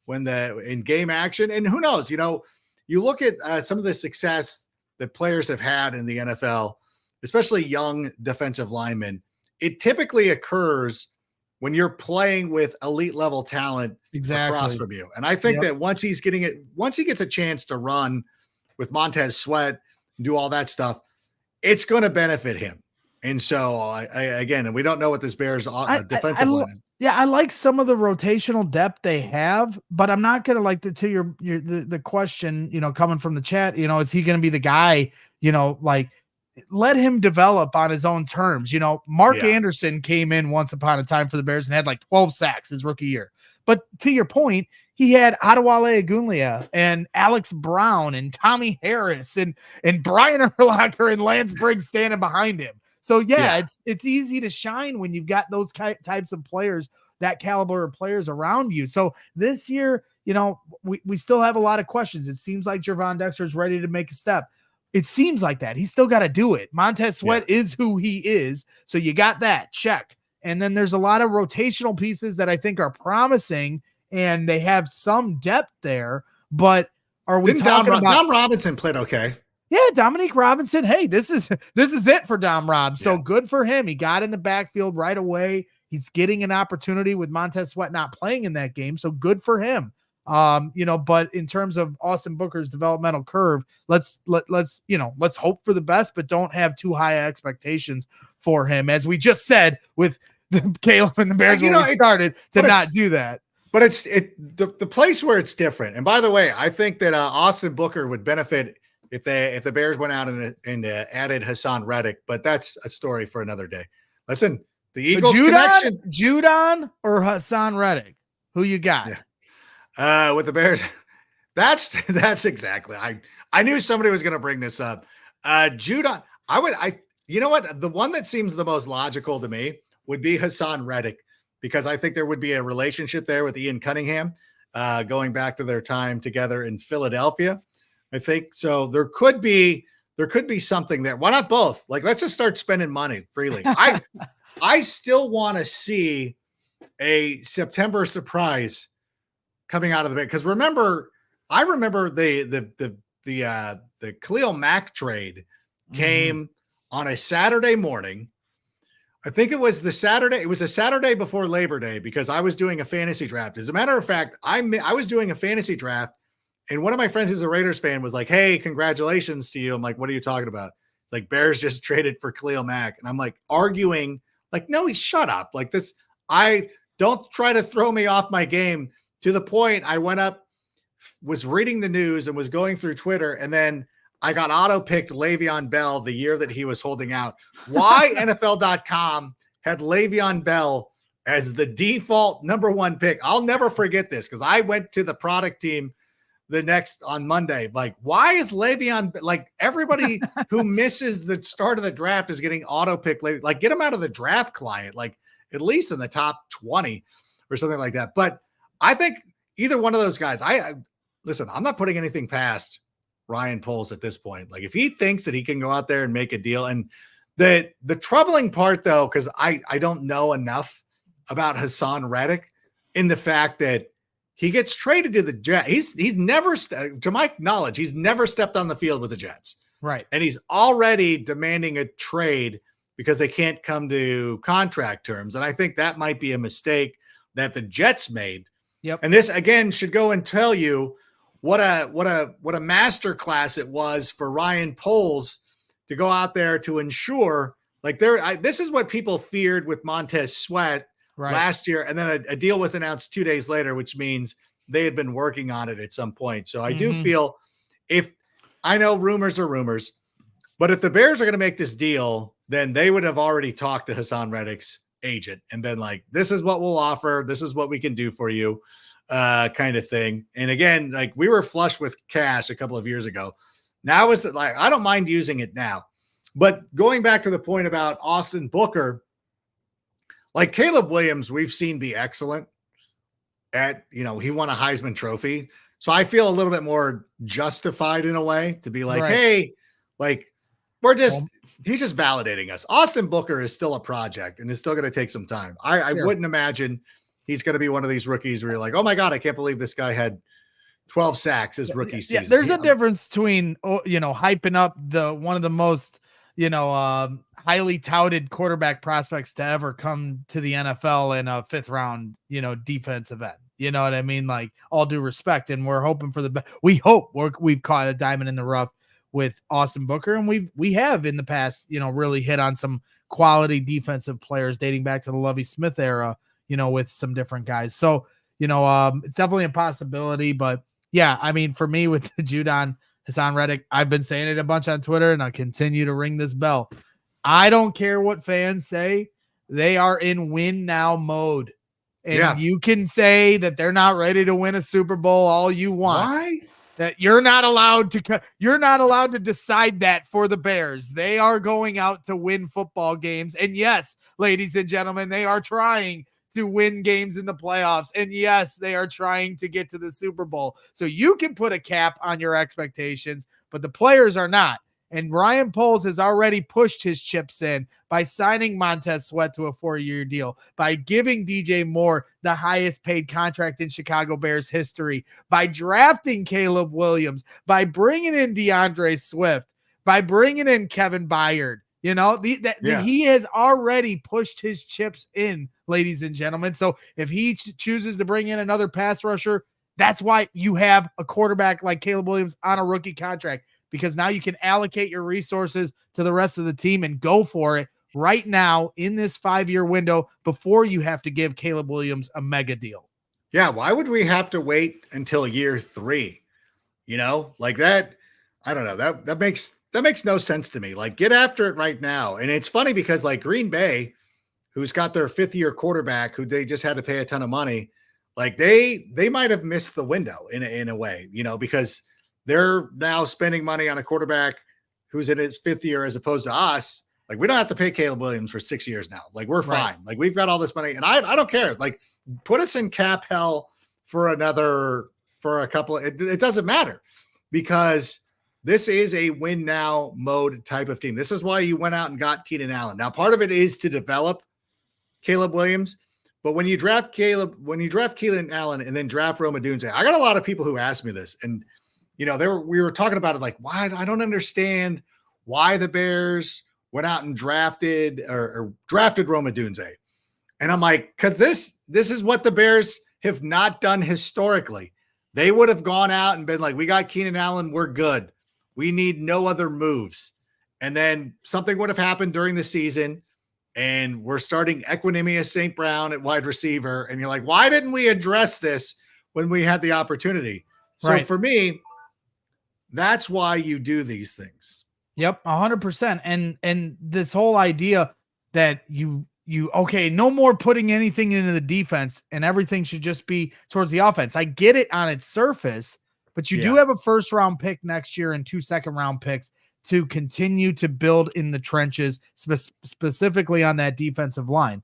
when in game action. And who knows, you look at some of the success that players have had in the NFL especially young defensive linemen, it typically occurs when you're playing with elite level talent across from you. And I think that once he gets a chance to run with Montez Sweat, do all that stuff, it's going to benefit him. And so again, we don't know what this Bears defensive line. Yeah, I like some of the rotational depth they have, but I'm not gonna like the question, coming from the chat, is he gonna be the guy, like let him develop on his own terms. Mark Anderson came in once upon a time for the Bears and had like 12 sacks his rookie year. But to your point, he had Adewale Agunlia and Alex Brown and Tommy Harris and Brian Urlacher and Lance Briggs standing behind him. So it's easy to shine when you've got those types of players, that caliber of players around you. So this year, we still have a lot of questions. It seems like Gervon Dexter is ready to make a step. It seems like that. He's still got to do it. Montez Sweat is who he is. So you got that check. And then there's a lot of rotational pieces that I think are promising, and they have some depth there. But are we talking about Dom Robinson played okay? Yeah, Dominique Robinson. Hey, this is it for Dom Rob. So good for him. He got in the backfield right away. He's getting an opportunity with Montez Sweat not playing in that game. So good for him. But in terms of Austin Booker's developmental curve, let's hope for the best, but don't have too high expectations for him. As we just said with Caleb and the Bears when we started to not do that. But it's the place where it's different. And by the way, I think that Austin Booker would benefit if the Bears went out and added Hassan Reddick, but that's a story for another day. Listen, the Eagles connection. Judon or Hassan Reddick? Who you got? Yeah. With the Bears, that's exactly. I knew somebody was going to bring this up. Judon, you know what? The one that seems the most logical to me would be Hassan Reddick, because I think there would be a relationship there with Ian Cunningham, going back to their time together in Philadelphia. I think so. There could be something there. Why not both? Like, let's just start spending money freely. I still want to see a September surprise coming out of the Bears, because I remember the Khalil Mack trade came on a Saturday morning. I think it was a Saturday before Labor Day, because I was doing a fantasy draft. As a matter of fact, I was doing a fantasy draft, and one of my friends who's a Raiders fan was like, "Hey, congratulations to you." I'm like, "What are you talking about?" It's like, Bears just traded for Khalil Mack. And I'm like arguing, like, no, shut up. Like this, I don't try to throw me off my game, to the point I went up, was reading the news and was going through Twitter, and then I got auto-picked Le'Veon Bell the year that he was holding out. Why NFL.com had Le'Veon Bell as the default number one pick. I'll never forget this, because I went to the product team on Monday. Like, why is Le'Veon, like, everybody who misses the start of the draft is getting auto-picked? Like, get him out of the draft client, like at least in the top 20 or something like that. But I think either one of those guys, listen, I'm not putting anything past Ryan Poles at this point. Like, if he thinks that he can go out there and make a deal, and the troubling part though, because I don't know enough about Hassan Reddick, in the fact that he gets traded to the Jets. He's never, to my knowledge, he's never stepped on the field with the Jets. Right. And he's already demanding a trade because they can't come to contract terms. And I think that might be a mistake that the Jets made. Yep. And this again should go and tell you what a master class it was for Ryan Poles to go out there to ensure, like, this is what people feared with Montez Sweat last year. And then a deal was announced 2 days later, which means they had been working on it at some point. So I do feel, if I know rumors are rumors, but if the Bears are going to make this deal, then they would have already talked to Hassan Reddick's agent and been like, this is what we'll offer. This is what we can do for you, kind of thing. And again, like, we were flush with cash a couple of years ago. Now is like, I don't mind using it now, but going back to the point about Austin Booker, like Caleb Williams, we've seen be excellent at, he won a Heisman Trophy. So I feel a little bit more justified in a way to be like, hey, like, he's just validating us. Austin Booker is still a project and is still going to take some time. I wouldn't imagine he's going to be one of these rookies where you're like, oh my God, I can't believe this guy had 12 sacks his rookie season. There's a difference between, hyping up one of the most, highly touted quarterback prospects to ever come to the NFL in a 5th round, defensive end. You know what I mean? Like, all due respect. And we're hoping for the best. We hope we've caught a diamond in the rough with Austin Booker. And we have in the past, really hit on some quality defensive players dating back to the Lovie Smith era, with some different guys. So, it's definitely a possibility. But yeah, I mean, for me with the Judon Hassan Reddick, I've been saying it a bunch on Twitter, and I'll continue to ring this bell. I don't care what fans say. They are in win now mode. And you can say that they're not ready to win a Super Bowl all you want. Why? That you're not allowed to decide that for the Bears. They are going out to win football games. And yes, ladies and gentlemen, they are trying to win games in the playoffs. And yes, they are trying to get to the Super Bowl. So you can put a cap on your expectations, but the players are not. And Ryan Poles has already pushed his chips in by signing Montez Sweat to a 4-year deal, by giving DJ Moore the highest paid contract in Chicago Bears history, by drafting Caleb Williams, by bringing in DeAndre Swift, by bringing in Kevin Byard. He has already pushed his chips in, ladies and gentlemen. So if he chooses to bring in another pass rusher, that's why you have a quarterback like Caleb Williams on a rookie contract. Because now you can allocate your resources to the rest of the team and go for it right now in this 5-year window before you have to give Caleb Williams a mega deal. Yeah. Why would we have to wait until year 3? Like that. I don't know. That makes no sense to me. Like, get after it right now. And it's funny because like Green Bay, who's got their 5th-year quarterback who they just had to pay a ton of money, like they might have missed the window in a way, because they're now spending money on a quarterback who's in his 5th year as opposed to us. Like, we don't have to pay Caleb Williams for 6 years now. Like, we're fine. Like, we've got all this money, and I don't care. Like, put us in cap hell for a couple. It doesn't matter, because this is a win now mode type of team. This is why you went out and got Keenan Allen. Now, part of it is to develop Caleb Williams. But when you draft Keenan Allen and then draft Rome Odunze, I got a lot of people who asked me this, and we were talking about it like, why? I don't understand why the Bears went out and drafted Rome Odunze. And I'm like, because this is what the Bears have not done historically. They would have gone out and been like, we got Keenan Allen, we're good. We need no other moves. And then something would have happened during the season, and we're starting Equanimous St. Brown at wide receiver. And you're like, why didn't we address this when we had the opportunity? So for me, that's why you do these things. Yep, 100%. And this whole idea that you no more putting anything into the defense and everything should just be towards the offense. I get it on its surface, but you do have a 1st-round pick next year and 2 second-round picks to continue to build in the trenches, specifically on that defensive line.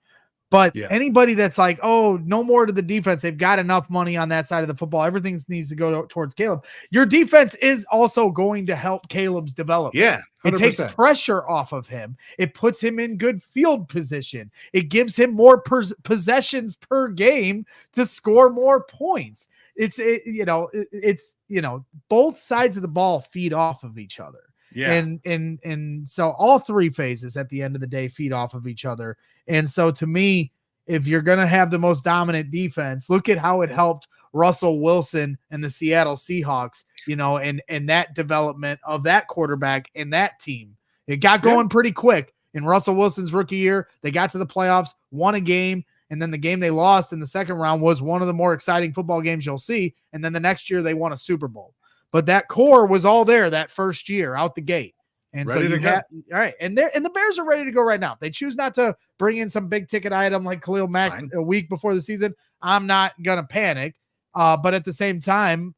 But anybody that's like, oh, no more to the defense, they've got enough money on that side of the football, everything needs to go towards Caleb. Your defense is also going to help Caleb's development. Yeah, 100%. It takes pressure off of him. It puts him in good field position. It gives him more possessions per game to score more points. It's both sides of the ball feed off of each other. Yeah. And so all 3 phases at the end of the day feed off of each other. And so to me, if you're going to have the most dominant defense, look at how it helped Russell Wilson and the Seattle Seahawks, and that development of that quarterback and that team. It got going pretty quick in Russell Wilson's rookie year. They got to the playoffs, won a game, and then the game they lost in the second round was one of the more exciting football games you'll see. And then the next year they won a Super Bowl. But that core was all there that first year out the gate. And ready so all right. And the Bears are ready to go right now. If they choose not to bring in some big ticket item like Khalil Mack a week before the season, I'm not going to panic. But at the same time,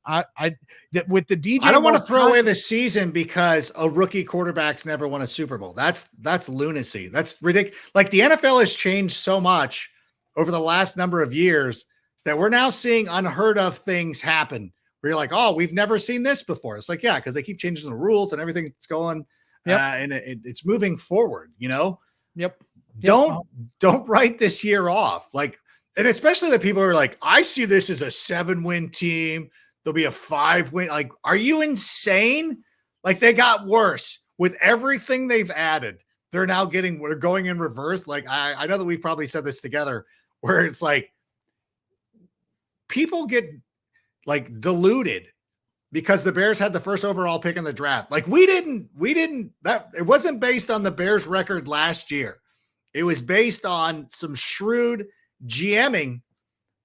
with the DJ, I don't want to throw away the season because a rookie quarterback's never won a Super Bowl. That's lunacy. That's ridiculous. Like, the NFL has changed so much over the last number of years that we're now seeing unheard of things happen where you're like, oh, we've never seen this before. It's like, yeah, because they keep changing the rules and everything's going. And it's moving forward, Yep. Don't write this year off. Like, and especially the people who are like, I see this as a 7-win team. There'll be a 5-win. Like, are you insane? Like, they got worse. with everything they've added, we're going in reverse. Like, I know that we've probably said this together where it's like people get like deluded because the Bears had the first overall pick in the draft. Like it wasn't based on the Bears record last year. It was based on some shrewd GMing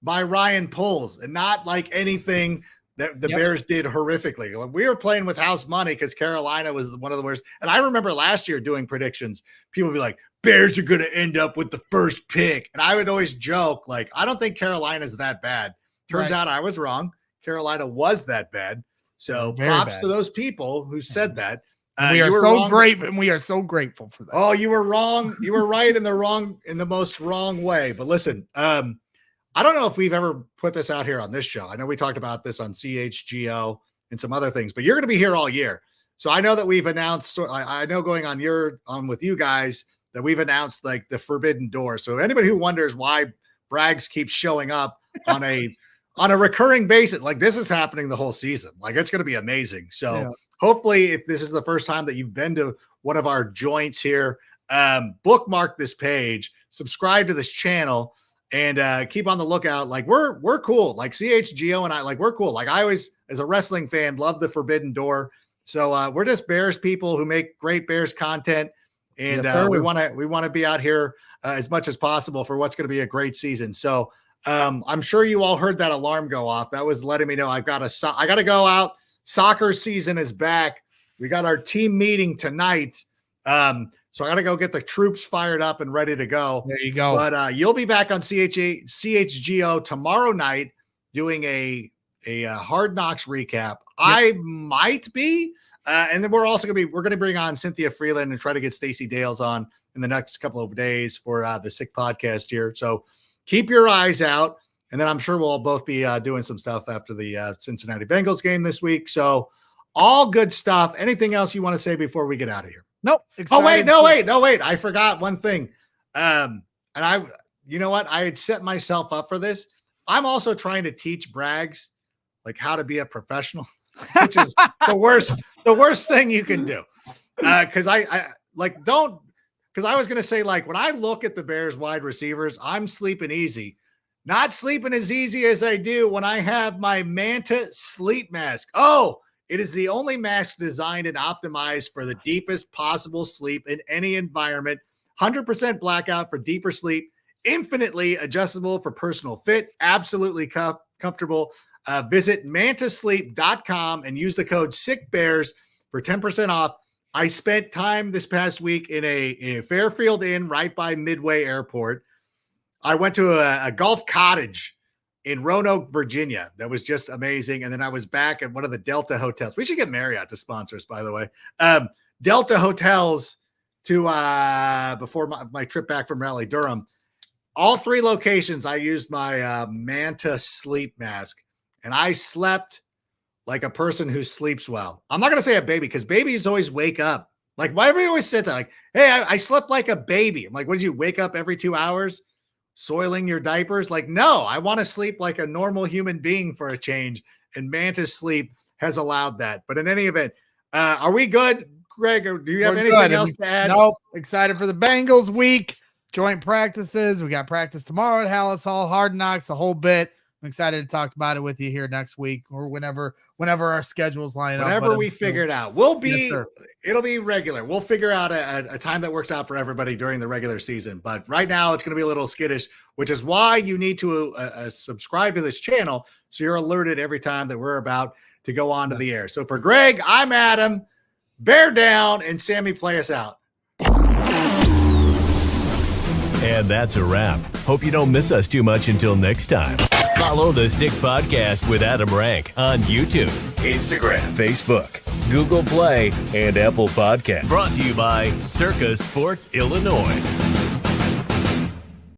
by Ryan Poles and not like anything that the Bears did horrifically. Like, we were playing with house money because Carolina was one of the worst. And I remember last year doing predictions. People would be like, Bears are going to end up with the first pick. And I would always joke, like, I don't think Carolina's that bad. Turns out I was wrong. Carolina was that bad. So props to those people who said that. We are so great, and we are so grateful for that. Oh, you were wrong. You were right in the most wrong way. But listen, I don't know if we've ever put this out here on this show. I know we talked about this on CHGO and some other things, but you're going to be here all year. So I know that we've announced, I know going on with you guys that we've announced like the forbidden door. So anybody who wonders why Braggs keeps showing up on a recurring basis, like this is happening the whole season. Like it's going to be amazing. So hopefully if this is the first time that you've been to one of our joints here, bookmark this page, subscribe to this channel, and keep on the lookout. Like we're cool. Like CHGO and I, like we're cool. Like I always, as a wrestling fan, love the forbidden door. So we're just Bears people who make great Bears content. And we want to be out here as much as possible for what's going to be a great season. So I'm sure you all heard that alarm go off. That was letting me know I got to go out. Soccer season is back. We got our team meeting tonight. So I got to go get the troops fired up and ready to go. There you go. But you'll be back on CHGO tomorrow night doing a Hard Knocks recap. Yep. I might be. And then we're going to bring on Cynthia Freeland and try to get Stacey Dales on in the next couple of days for the Sick Podcast here. So keep your eyes out. And then I'm sure we'll both be doing some stuff after the Cincinnati Bengals game this week. So all good stuff. Anything else you want to say before we get out of here? Nope. Oh, wait. I forgot one thing. You know what? I had set myself up for this. I'm also trying to teach Braggs like how to be a professional, which is the worst thing you can do. Cause I was going to say, like, when I look at the Bears wide receivers, I'm sleeping easy, not sleeping as easy as I do when I have my Manta sleep mask. Oh, it is the only mask designed and optimized for the deepest possible sleep in any environment. 100% blackout for deeper sleep, infinitely adjustable for personal fit, absolutely comfortable. Visit mantasleep.com and use the code SICKBEARS for 10% off. I spent time this past week in a Fairfield Inn right by Midway Airport. I went to a golf cottage in Roanoke, Virginia. That was just amazing. And then I was back at one of the Delta hotels. We should get Marriott to sponsor us, by the way. Delta hotels to before my trip back from Raleigh, Durham. All three locations, I used my Manta sleep mask, and I slept like a person who sleeps well. I'm not going to say a baby because babies always wake up. Like, why do we always say that? Like, hey, I slept like a baby. I'm like, what did you wake up every 2 hours? Soiling your diapers? Like, no, I want to sleep like a normal human being for a change. And Manta Sleep has allowed that. But in any event, are we good, Greg? Or do you have anything else to add? Nope. Excited for the Bengals week. Joint practices. We got practice tomorrow at Hallis Hall. Hard Knocks, a whole bit. I'm excited to talk about it with you here next week or whenever our schedules line up. Whenever we figure it out, it'll be regular. We'll figure out a time that works out for everybody during the regular season. But right now it's going to be a little skittish, which is why you need to subscribe to this channel so you're alerted every time that we're about to go on to the air. So for Greg, I'm Adam. Bear down, and Sammy, play us out. And that's a wrap. Hope you don't miss us too much until next time. Follow the Sick Podcast with Adam Rank on YouTube, Instagram, Facebook, Google Play, and Apple Podcasts. Brought to you by Circa Sports Illinois.